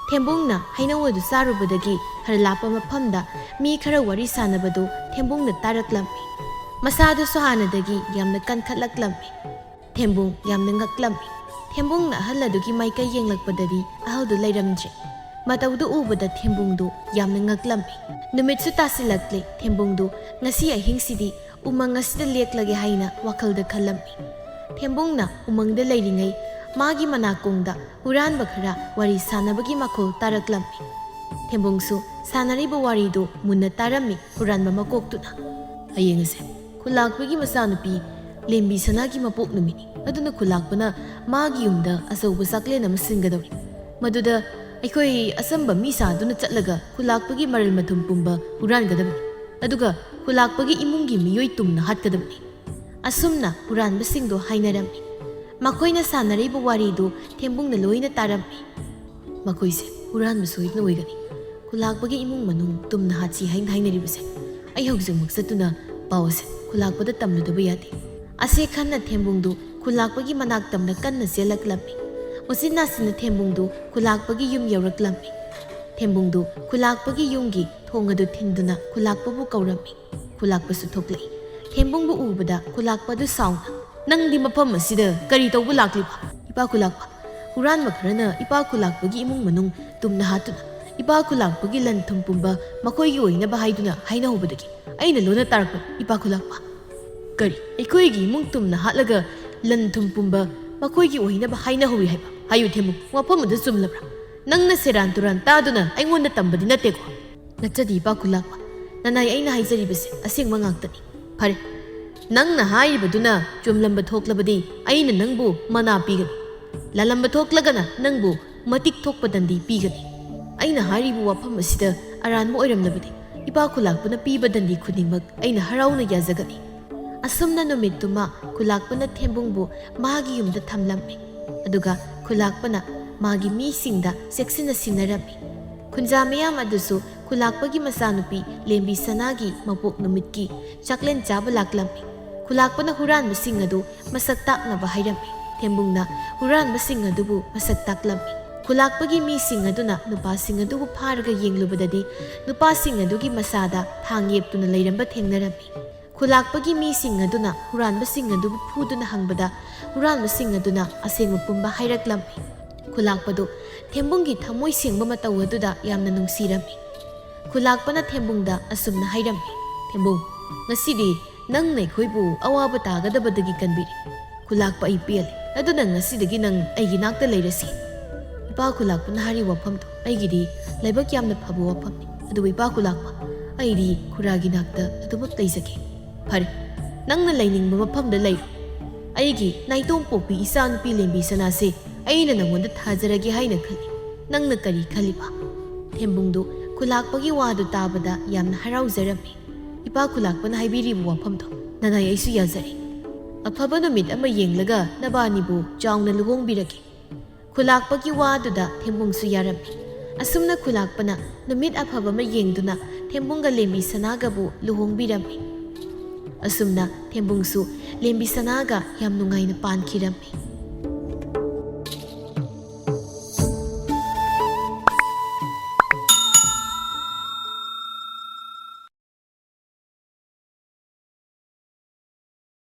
ꯊꯦꯝꯕꯨꯡꯅ ꯍꯩꯅꯧ ꯑꯗꯨ ꯆꯥꯔꯨꯕꯗꯒꯤ ꯈꯔ ꯂꯥꯞꯄ ꯃꯐꯝꯗ ꯃꯤ ꯈꯔ ꯋꯥꯔꯤ ꯁꯥꯟꯅꯕꯗꯨ ꯊꯦꯝꯕꯨꯡꯅ ꯇꯥꯔꯛꯂꯝꯃꯤ꯫ ꯃꯁꯥꯗꯨꯁꯨ ꯍꯥꯟꯅꯗꯒꯤ ꯌꯥꯝꯅ ꯀꯟꯈꯠꯂꯛꯂꯝꯃꯤ꯫ ꯊꯦꯝꯕꯨꯡ ꯌꯥꯝꯅ ꯉꯛꯂꯝꯃꯤ꯫ ꯊꯦꯝꯕꯨꯡꯅ ꯑꯍꯜ ꯑꯗꯨꯒꯤ ꯃꯥꯏꯀꯩ ꯌꯦꯡꯂꯛꯄꯗꯗꯤ ꯑꯍꯜꯗꯨ ꯂꯩꯔꯝꯗ꯭ꯔꯦ꯫ ꯃꯇꯧꯗꯨ ꯎꯕꯗ ꯊꯦꯝꯕꯨꯡꯗꯨ ꯌꯥꯝꯅ ꯉꯛꯂꯝꯃꯤ꯫ ꯅꯨꯃꯤꯠꯁꯨ ꯇꯥꯁꯤꯜꯂꯛꯂꯦ꯫ ꯊꯦꯝꯕꯨꯡꯗꯨ ꯉꯁꯤ ꯑꯍꯤꯡꯁꯤꯗꯤ ꯎꯃꯪ ꯑꯁꯤꯗ ꯂꯦꯛꯂꯒꯦ ꯍꯥꯏꯅ ꯋꯥꯈꯜꯗ ꯈꯜꯂꯝꯃꯤ꯫ ꯊꯦꯝꯕꯨꯡꯅ ꯎꯃꯪꯗ ꯂꯩꯔꯤꯉꯩ ꯃꯥꯒꯤ ꯃꯅꯥꯀꯣꯡꯗ ꯍꯨꯔꯥꯟꯕ ꯈꯔ ꯋꯥꯔꯤ ꯁꯥꯟꯅꯕꯒꯤ ꯃꯈꯣꯜ ꯇꯥꯔꯛꯂꯝꯃꯤ꯫ ꯊꯦꯝꯕꯨꯡꯁꯨ ꯁꯥꯟꯅꯔꯤꯕ ꯋꯥꯔꯤꯗꯨ ꯃꯨꯟꯅ ꯇꯥꯔꯝꯃꯤ꯫ ꯍꯨꯔꯥꯟꯕ ꯃꯀꯣꯛꯇꯨꯅ, "ꯍꯌꯦꯡ ꯑꯁꯦ ꯈꯨꯜꯂꯥꯛꯄꯒꯤ ꯃꯆꯥꯅꯨꯄꯤ ꯂꯦꯝꯕꯤ ꯁꯅꯥꯒꯤ ꯃꯄꯣꯛ ꯅꯨꯃꯤꯠꯅꯤ꯫ ꯑꯗꯨꯅ ꯈꯨꯜꯂꯥꯛꯄꯅ ꯃꯥꯒꯤ ꯌꯨꯝꯗ ꯑꯆꯧꯕ ꯆꯥꯛꯂꯦꯟ ꯑꯃ ꯁꯤꯟꯒꯗꯧꯔꯤ꯫ ꯃꯗꯨꯗ ꯑꯩꯈꯣꯏ ꯑꯆꯝꯕ ꯃꯤ ꯁꯥꯗꯨꯅ ꯆꯠꯂꯒ ꯈꯨꯜꯂꯥꯛꯄꯒꯤ ꯃꯔꯜ ꯃꯊꯨꯝ ꯄꯨꯝꯕ ꯍꯨꯔꯥꯟꯒꯗꯕꯅꯤ, ꯑꯗꯨꯒ ꯈꯨꯜꯂꯥꯛꯄꯒꯤ ꯏꯃꯨꯡꯒꯤ ꯃꯤꯑꯣꯏ ꯇꯨꯝꯅ ꯍꯥꯠꯀꯗꯕꯅꯤ." ꯑꯁꯨꯝꯅ ꯍꯨꯔꯥꯟꯕꯁꯤꯡꯗꯨ ꯍꯥꯏꯅꯔꯝꯃꯤ꯫ ꯃꯈꯣꯏꯅ ꯁꯥꯟꯅꯔꯤꯕ ꯋꯥꯔꯤꯗꯨ ꯊꯦꯝꯕꯨꯡꯅ ꯂꯣꯏꯅ ꯇꯥꯔꯝꯃꯤ꯫ "ꯃꯈꯣꯏꯁꯦ ꯍꯨꯔꯥꯟꯕ ꯁꯣꯏꯗꯅ ꯑꯣꯏꯒꯅꯤ꯫ ꯈꯨꯜꯂꯥꯛꯄꯒꯤ ꯏꯃꯨꯡ ꯃꯅꯨꯡ ꯇꯨꯝꯅ ꯍꯥꯠꯁꯤ ꯍꯥꯏꯅ ꯍꯥꯏꯅꯔꯤꯕꯁꯦ ꯑꯩ ꯍꯧꯖꯤꯛꯃꯛ ꯆꯠꯇꯨꯅ ꯄꯥꯎ ꯑꯁꯦ ꯈꯨꯜꯂꯥꯛꯄꯗ ꯇꯝꯂꯨꯗꯕ ꯌꯥꯗꯦ." ꯑꯁꯤ ꯈꯟꯅ ꯊꯦꯝꯕꯨꯡꯗꯨ ꯈꯨꯜꯂꯥꯛꯄꯒꯤ ꯃꯅꯥꯛ ꯇꯝꯅ ꯀꯟꯅ ꯆꯦꯜꯂꯛꯂꯝꯃꯤ꯫ ꯎꯆꯤꯟ ꯅꯥꯆꯤꯟꯅ ꯊꯦꯝꯕꯨꯡꯗꯨ ꯈꯨꯜꯂꯥꯛꯄꯒꯤ ꯌꯨꯝ ꯌꯧꯔꯛꯂꯝꯃꯤ꯫ ꯊꯦꯝꯕꯨꯡꯗꯨ ꯈꯨꯜꯂꯥꯛꯄꯒꯤ ꯌꯨꯝꯒꯤ ꯊꯣꯡ ꯑꯗꯨ ꯊꯤꯟꯗꯨꯅ ꯈꯨꯜꯂꯥꯛꯄꯕꯨ ꯀꯧꯔꯝꯃꯤ꯫ ꯈꯨꯜꯂꯥꯛꯄꯁꯨ ꯊꯣꯛꯂꯛꯏ꯫ ꯊꯦꯝꯕꯨꯡꯕꯨ ꯎꯕꯗ ꯈꯨꯜꯂꯥꯛꯄ ꯑꯗꯨ ꯁꯥꯎꯅ, "ꯅꯪꯗꯤ ꯃꯐꯝ ꯑꯁꯤꯗ ꯀꯔꯤ ꯇꯧꯕ ꯂꯥꯛꯂꯤꯕ?" "ꯏꯄꯥ ꯈꯨꯜꯂꯥꯛꯄ, ꯍꯨꯔꯥꯟꯕ ꯈꯔꯅ ꯏꯄꯥ ꯈꯨꯜꯂꯥꯛꯄꯒꯤ ꯏꯃꯨꯡ ꯃꯅꯨꯡ ꯇꯨꯝꯅ ꯍꯥꯠꯇꯨꯅ ꯏꯄꯥ ꯈꯨꯜꯂꯥꯛꯄꯒꯤ ꯂꯟ ꯊꯨꯝ ꯄꯨꯝꯕ ꯃꯈꯣꯏꯒꯤ ꯑꯣꯏꯅꯕ ꯍꯥꯏꯗꯨꯅ ꯍꯥꯏꯅꯍꯧꯕꯗꯒꯤ ꯑꯩꯅ ꯂꯣꯟꯅ ꯇꯥꯔꯛꯄꯅꯤ ꯏꯄꯥ ꯈꯨꯜꯂꯥꯛꯄ." "ꯀꯔꯤ, ꯑꯩꯈꯣꯏꯒꯤ ꯏꯃꯨꯡ ꯇꯨꯝꯅ ꯍꯥꯠꯂꯒ ꯂꯟ ꯊꯨꯝ ꯄꯨꯝꯕ ꯃꯈꯣꯏꯒꯤ ꯑꯣꯏꯅꯕ ꯍꯥꯏꯅꯍꯧꯏ ꯍꯥꯏꯕ? ꯍꯥꯏꯌꯨ ꯊꯦꯝꯕꯨꯡ, ꯋꯥꯐꯝ ꯑꯗꯨ ꯆꯨꯝꯂꯕ꯭ꯔꯥ? ꯅꯪꯅ ꯁꯦꯔꯥꯟ ꯇꯨꯔꯥꯟ ꯇꯥꯗꯨꯅ ꯑꯩꯉꯣꯟꯗ ꯇꯝꯕꯗꯤ ꯅꯠꯇꯦꯀꯣ?" "ꯅꯠꯆꯗꯦ ꯏꯄꯥ ꯈꯨꯜꯂꯥꯛꯄ, ꯅꯅꯥꯏ ꯑꯩꯅ ꯍꯥꯏꯖꯔꯤꯕꯁꯦ ꯑꯁꯦꯡꯕ ꯉꯥꯛꯇꯅꯤ." "ꯐꯔꯦ, ꯅꯪꯅ ꯍꯥꯏꯔꯤꯕꯗꯨꯅ ꯆꯨꯝꯂꯝꯕ ꯊꯣꯛꯂꯕꯗꯤ ꯑꯩꯅ ꯅꯪꯕꯨ ꯃꯅꯥ ꯄꯤꯒꯅꯤ, ꯂꯥꯜꯂꯝꯕ ꯊꯣꯛꯂꯒꯅ ꯅꯪꯕꯨ ꯃꯇꯤꯛ ꯊꯣꯛꯄ ꯗꯟꯗꯤ ꯄꯤꯒꯅꯤ꯫ ꯑꯩꯅ ꯍꯥꯏꯔꯤꯕ ꯋꯥꯐꯝ ꯑꯁꯤꯗ ꯑꯔꯥꯟꯕ ꯑꯣꯏꯔꯝꯂꯕꯗꯤ ꯏꯄꯥ ꯈꯨꯜꯂꯥꯛꯄꯅ ꯄꯤꯕ ꯗꯟꯗꯤ ꯈꯨꯗꯤꯡꯃꯛ ꯑꯩꯅ ꯍꯔꯥꯎꯅ ꯌꯥꯖꯒꯅꯤ." ꯑꯁꯨꯝꯅ ꯅꯨꯃꯤꯠꯇꯨꯃ ꯈꯨꯜꯂꯥꯛꯄꯅ ꯊꯦꯝꯕꯨꯡꯕꯨ ꯃꯥꯒꯤ ꯌꯨꯝꯗ ꯊꯝꯂꯝꯃꯤ, ꯑꯗꯨꯒ ꯈꯨꯜꯂꯥꯛꯄꯅ ꯃꯥꯒꯤ ꯃꯤꯁꯤꯡꯗ ꯆꯦꯛꯁꯤꯟꯅ ꯁꯤꯟꯅꯔꯝꯃꯤ꯫ ꯈꯨꯟꯖꯥ ꯃꯌꯥꯝ ꯑꯗꯨꯁꯨ ꯈꯨꯜꯂꯥꯛꯄꯒꯤ ꯃꯆꯥꯅꯨꯄꯤ ꯂꯦꯝꯕꯤ ꯁꯅꯥꯒꯤ ꯃꯄꯣꯛ ꯅꯨꯃꯤꯠꯀꯤ ꯆꯥꯛꯂꯦꯟ ꯆꯥꯕ ꯂꯥꯛꯂꯝꯃꯤ꯫ ꯈꯨꯜꯂꯥꯛꯄꯅ ꯍꯨꯔꯥꯟꯕꯁꯤꯡ ꯑꯗꯨ ꯃꯁꯛ ꯇꯥꯛꯅꯕ ꯍꯥꯏꯔꯝꯃꯤ꯫ ꯊꯦꯝꯕꯨꯡꯅ ꯍꯨꯔꯥꯟꯕꯁꯤꯡ ꯑꯗꯨꯕꯨ ꯃꯁꯛ ꯇꯥꯛꯂꯝꯃꯤ꯫ ꯈꯨꯜꯂꯥꯛꯄꯒꯤ ꯃꯤꯁꯤꯡ ꯑꯗꯨꯅ ꯅꯨꯄꯥꯁꯤꯡ ꯑꯗꯨꯕు ꯐꯥꯔꯒ ꯌꯦꯡꯂꯨꯕꯗꯗꯤ ꯅꯨꯄꯥꯁꯤꯡ ꯑꯗꯨꯒꯤ ꯃꯁꯥꯗ ꯊꯥꯡ ꯌꯦꯞꯇꯨꯅ ꯂꯩꯔꯝꯕ ꯊꯦꯡꯅꯔꯝꯃꯤ꯫ ꯈꯨꯜꯂꯥꯛꯄꯒꯤ ꯃꯤꯁꯤꯡ ꯑꯗꯨꯅ ꯍꯨꯔꯥꯟꯕꯁꯤꯡ ꯑꯗꯨꯕꯨ ꯐꯨꯗꯨꯅ ꯍꯪꯕꯗ ꯍꯨꯔꯥꯟꯕꯁꯤꯡ ꯑꯗꯨꯅ ꯑꯁꯦꯡꯕ ꯄꯨꯝꯕ ꯍꯥꯏꯔꯛꯂꯝꯃꯤ꯫ ꯈꯨꯜꯂꯥꯛꯄꯗꯨ ꯊꯦꯝꯕꯨꯡꯒꯤ ꯊꯃꯣꯏ ꯁꯦꯡꯕ ꯃꯇꯧ ꯑꯗꯨꯗ ꯌꯥꯝꯅ ꯅꯨꯡꯁꯤꯔꯝꯃꯤ꯫ ꯈꯨꯜꯂꯥꯛꯄꯅ ꯊꯦꯝꯕꯨꯡꯗ ꯑꯁꯨꯝꯅ ꯍꯥꯏꯔꯝꯃꯤ, "ꯊꯦꯝꯕꯨꯡ, ꯉꯁꯤꯗꯤ ꯅꯪꯅ ꯑꯩꯈꯣꯏꯕꯨ ꯑꯋꯥꯕ ꯇꯥꯒꯗꯕꯗꯒꯤ ꯀꯟꯕꯤꯔꯤ꯫ ꯈꯨꯜꯂꯥꯛꯄ ꯑꯩ ꯄꯦꯜꯂꯦ, ꯑꯗꯨꯅ ꯉꯁꯤꯗꯒꯤ ꯅꯪ ꯑꯩꯒꯤ ꯅꯥꯛꯇ ꯂꯩꯔꯁꯤ." ꯏꯄꯥ ꯈꯨꯜꯂꯥꯛꯄꯅ ꯍꯥꯏꯔꯤꯕ ꯋꯥꯐꯝꯗꯨ ꯑꯩꯒꯤꯗꯤ ꯂꯥꯏꯕꯛ ꯌꯥꯝꯅ ꯐꯕ ꯋꯥꯐꯝꯅꯤ, ꯑꯗꯨꯕꯨ ꯏꯄꯥ ꯈꯨꯜꯂꯥꯛꯄ, ꯑꯩꯗꯤ ꯈꯨꯔꯥꯒꯤ ꯅꯥꯛꯇ ꯑꯗꯨꯃꯛ ꯂꯩꯖꯒꯦ꯫ "ꯐꯔꯦ, ꯅꯪꯅ ꯂꯩꯅꯤꯡꯕ ꯃꯐꯝꯗ ꯂꯩꯔꯣ꯫ ꯑꯩꯒꯤ ꯅꯥꯏꯇꯣꯝ ꯄꯣꯛꯄꯤ ꯏꯆꯥꯅꯨꯄꯤ ꯂꯦꯝꯕꯤ ꯁꯅꯥꯁꯦ ꯑꯩꯅ ꯅꯪꯉꯣꯟꯗ ꯊꯥꯖꯔꯒꯦ ꯍꯥꯏꯅ ꯈꯜꯂꯤ꯫ ꯅꯪꯅ ꯀꯔꯤ ꯈꯜꯂꯤꯕ?" ꯊꯦꯝꯕꯨꯡꯗꯨ ꯈꯨꯜꯂꯥꯛꯄꯒꯤ ꯋꯥꯗꯨ ꯇꯥꯕꯗ ꯌꯥꯝꯅ ꯍꯔꯥꯎꯖꯔꯝꯃꯤ꯫ "ꯏꯄꯥ ꯈꯨꯜꯂꯥꯛꯄꯅ ꯍꯥꯏꯕꯤꯔꯤꯕ ꯋꯥꯐꯝꯗꯣ ꯅꯅꯥꯏ ꯑꯩꯁꯨ ꯌꯥꯖꯔꯦ꯫ ꯑꯐꯕ ꯅꯨꯃꯤꯠ ꯑꯃ ꯌꯦꯡꯂꯒ ꯅꯕꯥꯅꯤꯕꯨ ꯆꯥꯎꯅ ꯂꯨꯍꯣꯡꯕꯤꯔꯒꯦ." ꯈꯨꯜꯂꯥꯛꯄꯒꯤ ꯋꯥꯗꯨꯗ ꯊꯦꯝꯕꯨꯡꯁꯨ ꯌꯥꯔꯝꯃꯤ꯫ ꯑꯁꯨꯝꯅ ꯈꯨꯜꯂꯥꯛꯄꯅ ꯅꯨꯃꯤꯠ ꯑꯐꯕ ꯑꯃ ꯌꯦꯡꯗꯨꯅ ꯊꯦꯝꯕꯨꯡꯒ ꯂꯦꯝꯕꯤ ꯁꯅꯥꯒꯕꯨ ꯂꯨꯍꯣꯡꯕꯤꯔꯝꯃꯤ꯫ ꯑꯁꯨꯝꯅ ꯊꯦꯝꯕꯨꯡꯁꯨ ꯂꯦꯝꯕꯤ ꯁꯅꯥꯒ ꯌꯥꯝ ꯅꯨꯡꯉꯥꯏꯅ ꯄꯥꯟꯈꯤꯔꯝꯃꯤ꯫